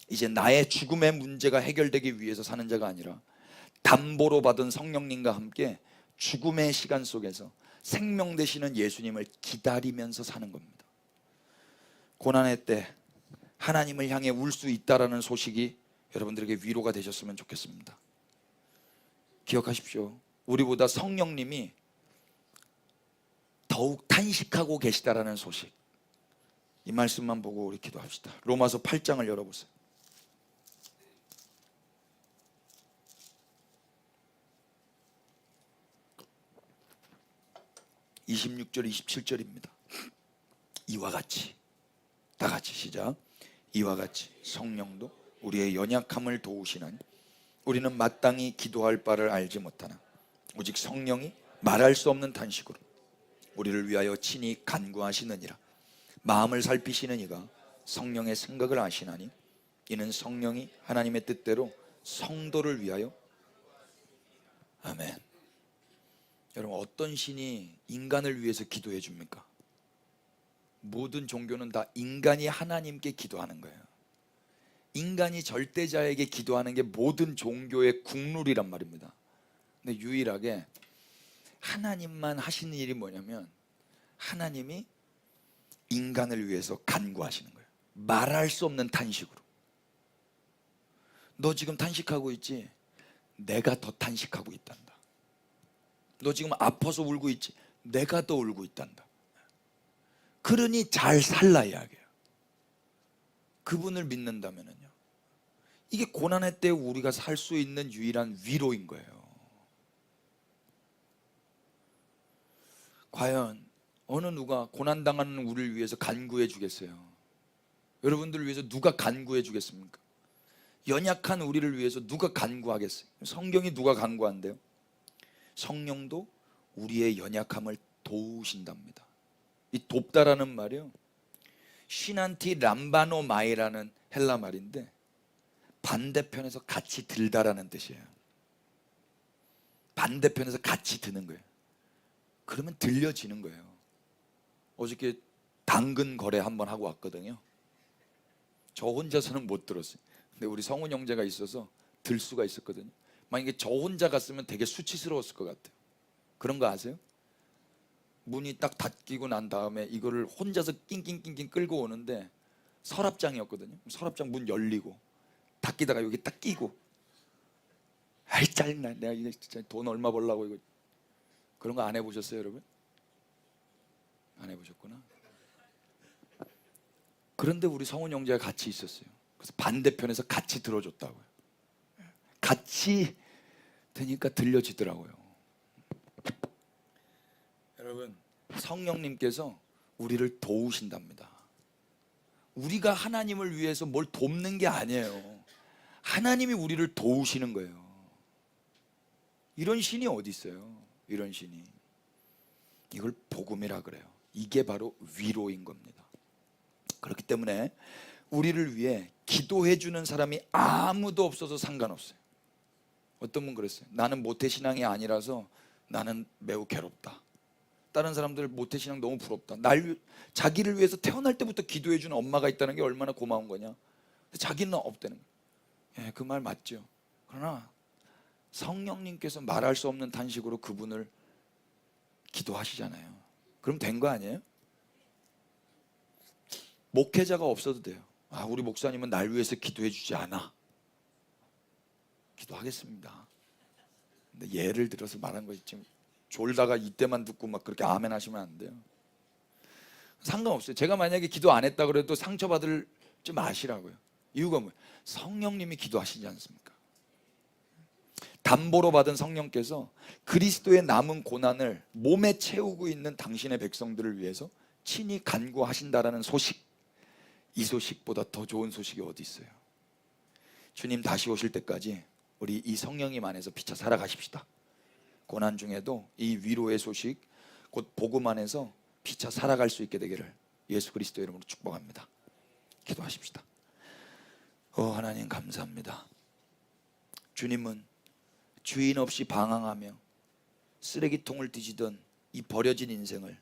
S1: 이제 나의 죽음의 문제가 해결되기 위해서 사는 자가 아니라 담보로 받은 성령님과 함께 죽음의 시간 속에서 생명 되시는 예수님을 기다리면서 사는 겁니다. 고난의 때 하나님을 향해 울 수 있다라는 소식이 여러분들에게 위로가 되셨으면 좋겠습니다. 기억하십시오. 우리보다 성령님이 더욱 탄식하고 계시다라는 소식. 이 말씀만 보고 우리 기도합시다. 로마서 8장을 열어보세요. (26절) (27절입니다) 이와 같이 다 같이 시작. 이와 같이 성령도 우리의 연약함을 도우시나니 우리는 마땅히 기도할 바를 알지 못하나 오직 성령이 말할 수 없는 탄식으로 우리를 위하여 친히 간구하시느니라. 마음을 살피시는 이가 성령의 생각을 아시나니 이는 성령이 하나님의 뜻대로 성도를 위하여. 아멘. 여러분, 어떤 신이 인간을 위해서 기도해 줍니까? 모든 종교는 다 인간이 하나님께 기도하는 거예요. 인간이 절대자에게 기도하는 게 모든 종교의 국룰이란 말입니다. 근데 유일하게 하나님만 하시는 일이 뭐냐면 하나님이 인간을 위해서 간구하시는 거예요. 말할 수 없는 탄식으로. 너 지금 탄식하고 있지? 내가 더 탄식하고 있단다. 너 지금 아파서 울고 있지? 내가 더 울고 있단다. 그러니 잘 살라 이야기예요. 그분을 믿는다면요, 이게 고난의 때 우리가 살 수 있는 유일한 위로인 거예요. 과연 어느 누가 고난당하는 우리를 위해서 간구해 주겠어요? 여러분들을 위해서 누가 간구해 주겠습니까? 연약한 우리를 위해서 누가 간구하겠어요? 성경이 누가 간구한대요? 성령도 우리의 연약함을 도우신답니다. 이 돕다라는 말이요, 시난티 람바노마이라는 헬라 말인데 반대편에서 같이 들다라는 뜻이에요. 반대편에서 같이 드는 거예요. 그러면 들려지는 거예요. 어저께 당근 거래 한번 하고 왔거든요. 저 혼자서는 못 들었어요. 근데 우리 성훈 형제가 있어서 들 수가 있었거든요. 만약에 저 혼자 갔으면 되게 수치스러웠을 것 같아요. 그런 거 아세요? 문이 딱 닫히고 난 다음에 이거를 혼자서 낑낑낑낑 끌고 오는데 서랍장이었거든요. 서랍장 문 열리고 닫히다가 여기 딱 끼고, 아이 짜증나, 내가 이거 진짜 돈 얼마 벌라고 이거. 그런 거 안 해보셨어요, 여러분? 안 해보셨구나. 그런데 우리 성훈 형제가 같이 있었어요. 그래서 반대편에서 같이 들어줬다고요. 같이 되니까 들려지더라고요. 여러분, 성령님께서 우리를 도우신답니다. 우리가 하나님을 위해서 뭘 돕는 게 아니에요. 하나님이 우리를 도우시는 거예요. 이런 신이 어디 있어요? 이런 신이. 이걸 복음이라 그래요. 이게 바로 위로인 겁니다. 그렇기 때문에 우리를 위해 기도해 주는 사람이 아무도 없어서 상관없어요. 어떤 분 그랬어요. 나는 모태신앙이 아니라서 나는 매우 괴롭다. 다른 사람들 모태신앙 너무 부럽다. 자기를 위해서 태어날 때부터 기도해 주는 엄마가 있다는 게 얼마나 고마운 거냐. 자기는 없다는 거예요. 예, 그 말 맞죠. 그러나 성령님께서 말할 수 없는 탄식으로 그분을 기도하시잖아요. 그럼 된 거 아니에요? 목회자가 없어도 돼요. 아, 우리 목사님은 날 위해서 기도해 주지 않아. 기도하겠습니다. 근데 예를 들어서 말한 거 지금 졸다가 이때만 듣고 막 그렇게 아멘 하시면 안 돼요. 상관없어요. 제가 만약에 기도 안 했다 그래도 상처받을 줄 아시라고요. 이유가 뭐예요? 성령님이 기도하시지 않습니까? 담보로 받은 성령께서 그리스도의 남은 고난을 몸에 채우고 있는 당신의 백성들을 위해서 친히 간구하신다라는 소식, 이 소식보다 더 좋은 소식이 어디 있어요? 주님 다시 오실 때까지 우리 이 성령님 안에서 피차 살아가십시다. 고난 중에도 이 위로의 소식, 곧 복음 안에서 피차 살아갈 수 있게 되기를 예수 그리스도 이름으로 축복합니다. 기도하십시다. 하나님 감사합니다. 주님은 주인 없이 방황하며 쓰레기통을 뒤지던 이 버려진 인생을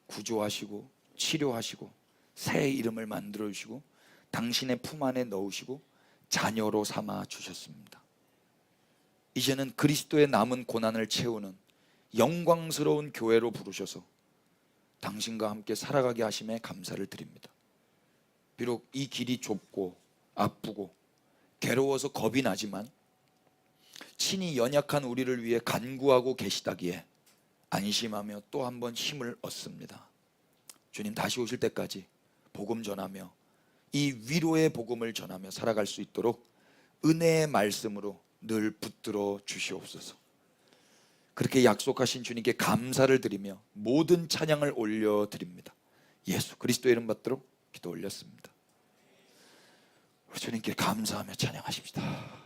S1: 구조하시고 치료하시고 새 이름을 만들어 주시고 당신의 품 안에 넣으시고 자녀로 삼아 주셨습니다. 이제는 그리스도의 남은 고난을 채우는 영광스러운 교회로 부르셔서 당신과 함께 살아가게 하심에 감사를 드립니다. 비록 이 길이 좁고 아프고 괴로워서 겁이 나지만 친히 연약한 우리를 위해 간구하고 계시다기에 안심하며 또 한 번 힘을 얻습니다. 주님 다시 오실 때까지 복음 전하며 이 위로의 복음을 전하며 살아갈 수 있도록 은혜의 말씀으로 늘 붙들어 주시옵소서. 그렇게 약속하신 주님께 감사를 드리며 모든 찬양을 올려드립니다. 예수 그리스도의 이름 받도록 기도 올렸습니다. 우리 주님께 감사하며 찬양하십시다.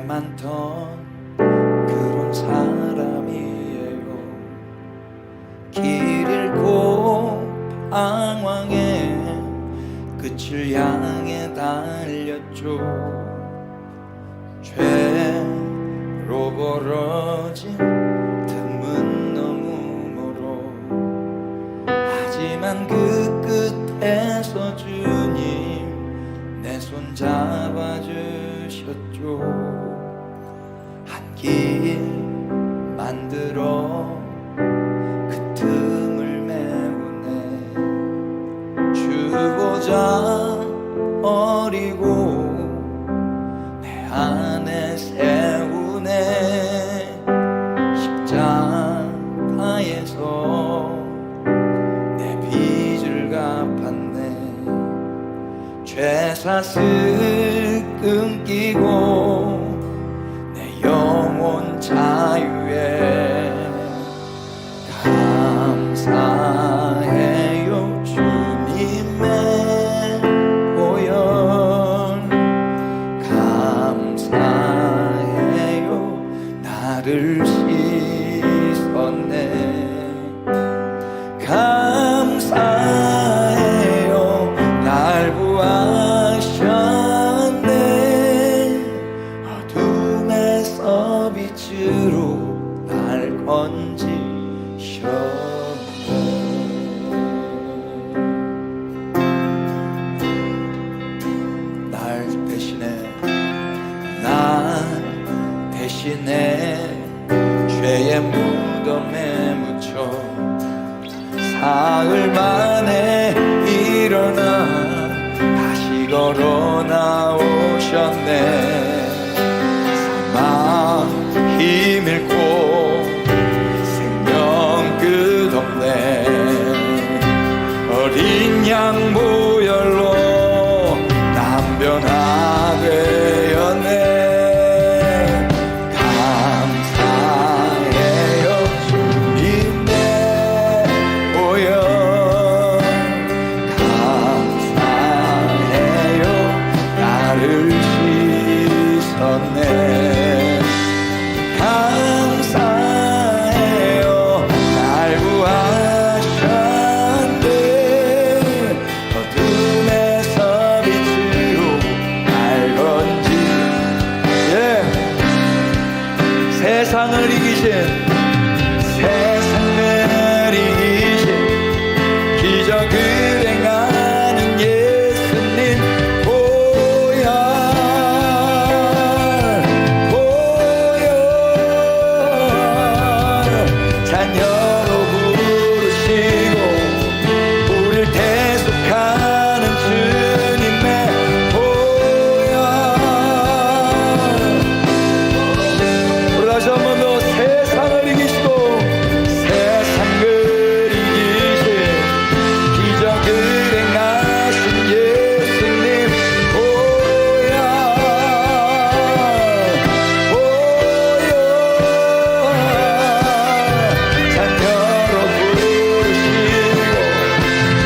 S1: 많던 그런 사람이에요. 길 잃고 방황해 끝을 향해 달렸죠. 죄로 벌어진 틈은 너무 멀어. 하지만 그 끝에서 주님 내 손 잡아주셨죠. 한 길 만들어 그 틈을 메우네. 주보자 어리고 내 안에 세우네. 십자가의 쇠사슬 끊기고 내 영혼 자유에 감사해요 주님의 보혈 감사해요 나를 씻었네 감사해요 날 구하셨네 어둠에서 빛으로 날 건지셨네 날 대신에 죄의 무덤에 묻혀 사흘 만에 일어나 다시 걸어 나오셨네 사망 힘잃고 생명 끝없네 어린 양 보혈로 남변하게 되었네 감사해요 날 구하셨네 어둠에서 빛으로 날 건지 세상을 이기신 세상을 이기신 기적을 행하는 예수님 보혈 자녀로 부르시고 우릴 대속하는 주님의 보혈 우리 다시 한 번 더 세상을 이기시고 세상을 이기신 기적을 행하신 예수님 보혈 자녀로 부르시고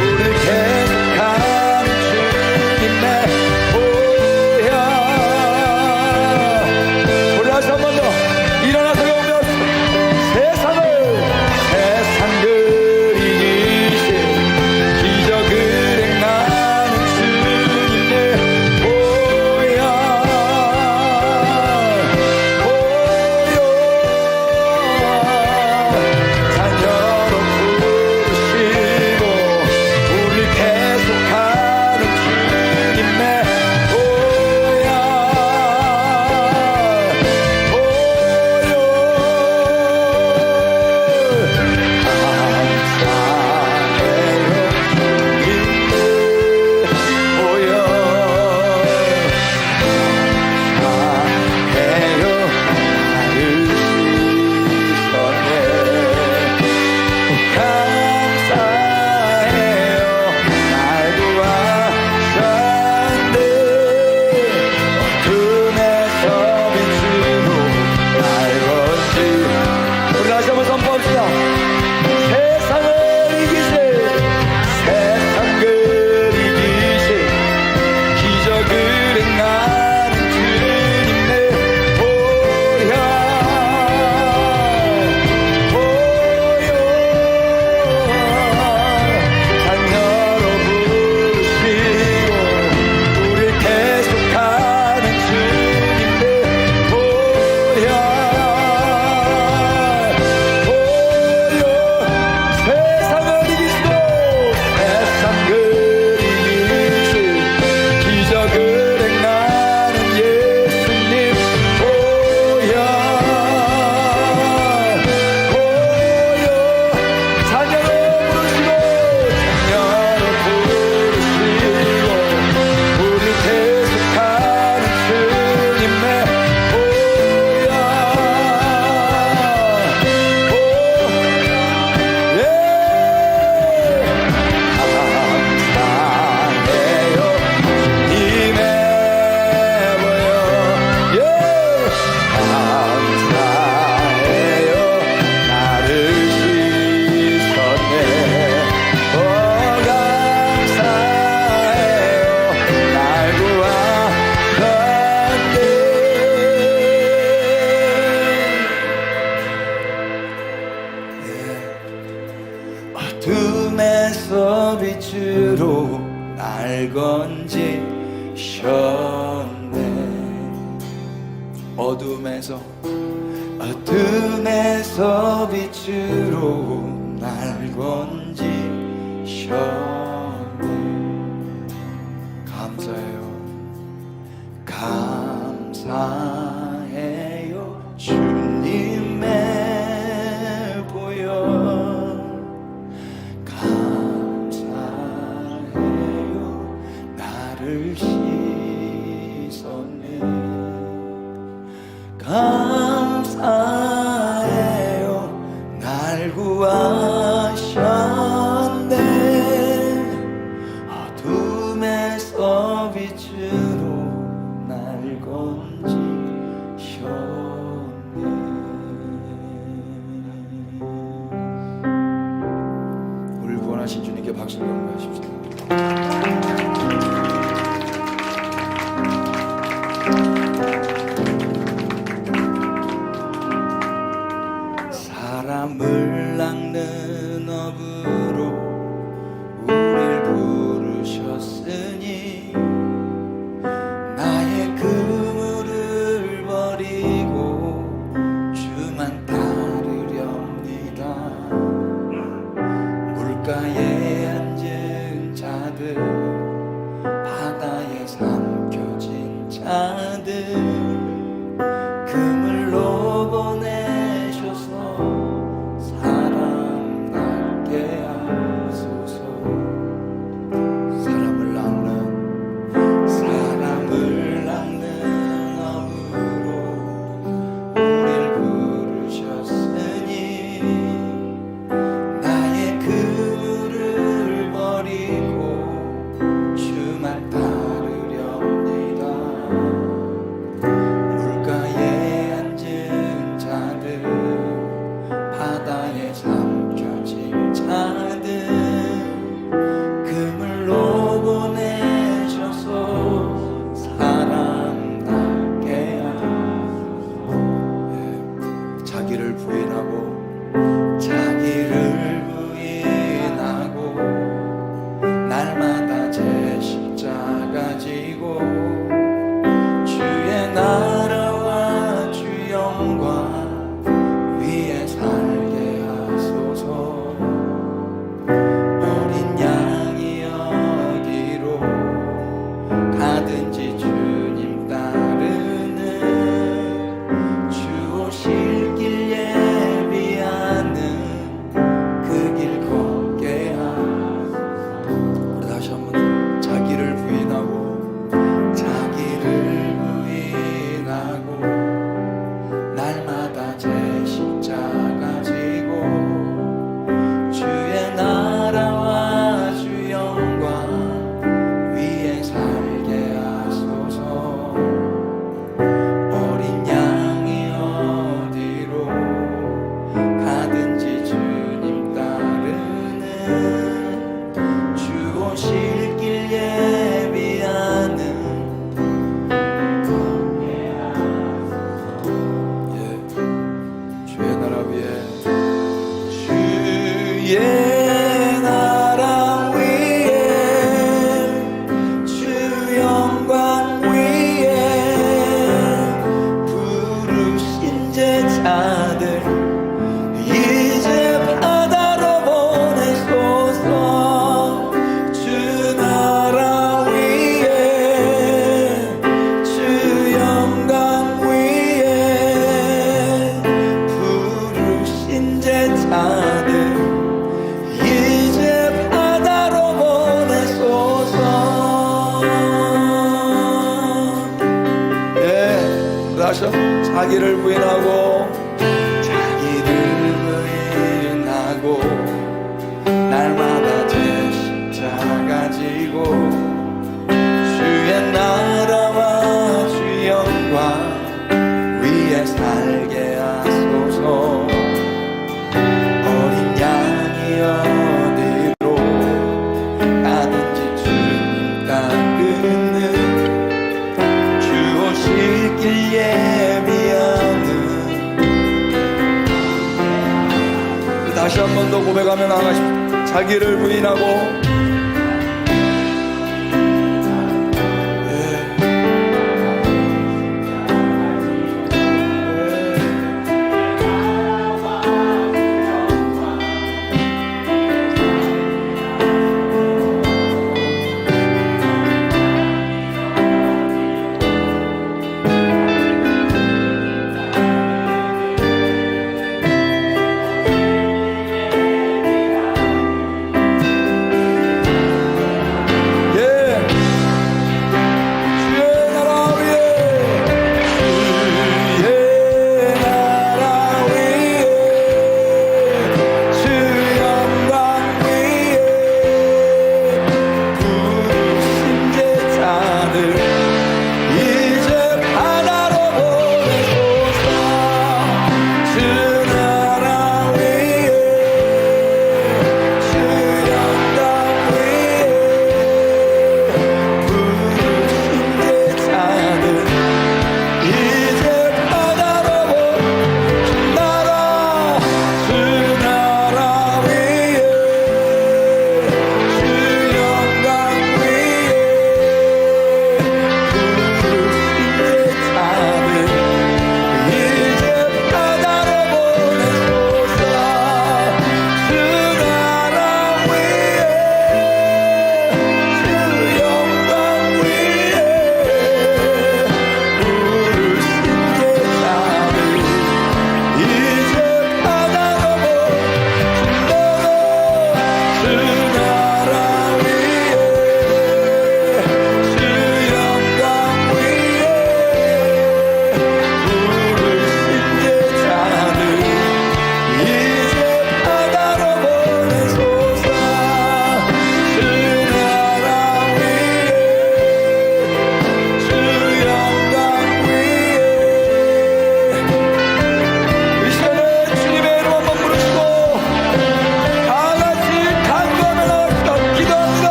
S1: 우릴 대속하는 주님의 보혈 우리 다시 한 번 더 일어나서 오면 세상을 이기신 기적을 행하는 주님의 보혈 자녀로 부르시고 우릴 계속하는 주님의 보혈 빛으로 날 건지셨네. 어둠에서 빛으로 날 건지셨네. 감사해요. 감사해요. 주님의 보혈. 감사해요. 나를 씻었네. 감사해요. 날 구하셨네. 어둠에서 빛으로 날 건지셨네. 우리 구원하신 주님께 박수를 경배하십시다. 사람을 낚는 업으로 우릴 부르셨으니 나의 그물을 버리고 주만 따르렵니다. 물가에 앉은 자들, 바다에 삼켜진 자들, 그물로 보내셔서 사람 낫게 하소서. 사람을 낚는 업으로 우릴 부르셨으니 나의 그물을 버리고 주만 따르렵니다. 물가에 앉은 자들, 바다에 삼켜진 자들, 그물로 보내셔서 사람답게 하소서. 자기를 부인하고 날마다 제 십자가 지고 주의 나라와 주 영광 위에 살게 하소서. 어린 양이 어디로 가든지 주님 따르는 주 오실 길 예비하는 그 길 걷게 하소서. 우리 다시 한번 자기를 부인하고 날마다 제 십자가 지고 주의 나라와 주 영광 위에 살게 하소서. 어린 양이 어디로 가든지 주님 따르는 주 오실 길 예비하는 주의 나라 위에 주 영광 위에 부르신 제자들 이제 바다로 보내소서. 주 나라 위에 주 영광 위에 부르신 제자들 이제 바다로 보내소서. 다시 자기를 부인하고 날마다 제 십자가 지고 주의 나라와 주 영광 위에 살게 하소서. 어린 양이 어디로 가든지 주님 따르는 주 오실 길 예비하는. 다시 한 번 더 고백하며 나가십시오. 자기를 부인하고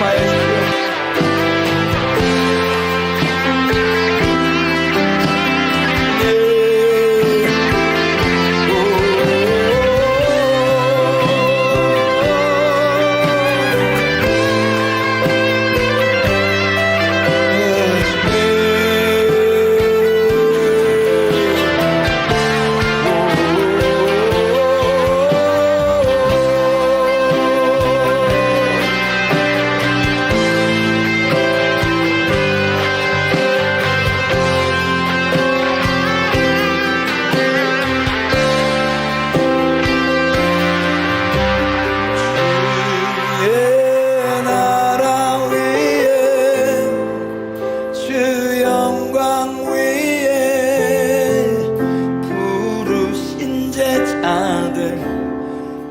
S1: 말씀하여 주십시오. 주의 나라 위에 주 영광 위에 부르신 제자들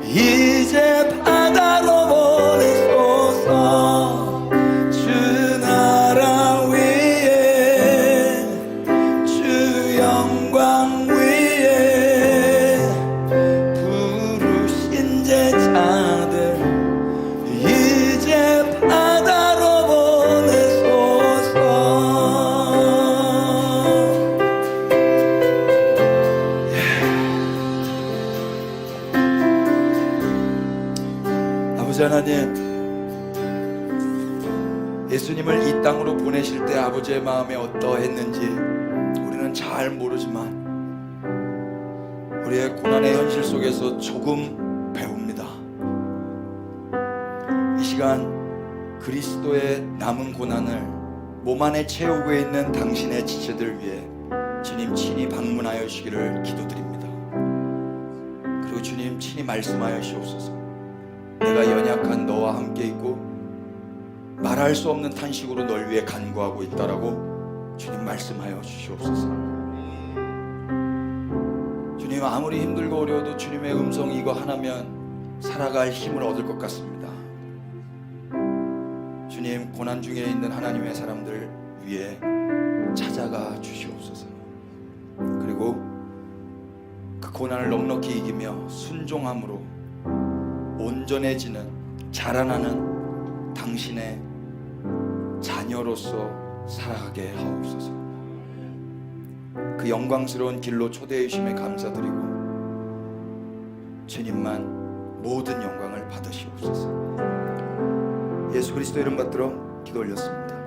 S1: 이제 바다로 보내소서. 주 나라 위에 주 영광 위에 부르신 제자들 이제 바다로 보내소서. 아버지 하나님, 예수님을 이 땅으로 보내실 때 아버지의 마음이 어떠했는지 우리는 잘 모르지만 우리의 고난의 현실 속에서 조금 배웁니다. 이 시간 그리스도의 남은 고난을 몸 안에 채우고 있는 당신의 지체들 위해 주님 친히 방문하여 주시기를 기도드립니다. 그리고 주님 친히 말씀하여 주옵소서. 내가 연약한 너와 함께 있고 말할 수 없는 탄식으로 널 위해 간구하고 있다라고 주님 말씀하여 주시옵소서. 주님, 아무리 힘들고 어려워도 주님의 음성 이거 하나면 살아갈 힘을 얻을 것 같습니다. 주님, 고난 중에 있는 하나님의 사람들 위해 찾아가 주시옵소서. 그리고 그 고난을 넉넉히 이기며 순종함으로 온전해지는 자라나는 당신의 자녀로서 살아가게 하옵소서. 그 영광스러운 길로 초대해 주심에 감사드리고 주님만 모든 영광을 받으시옵소서. 예수 그리스도 이름 받들어 기도 올렸습니다.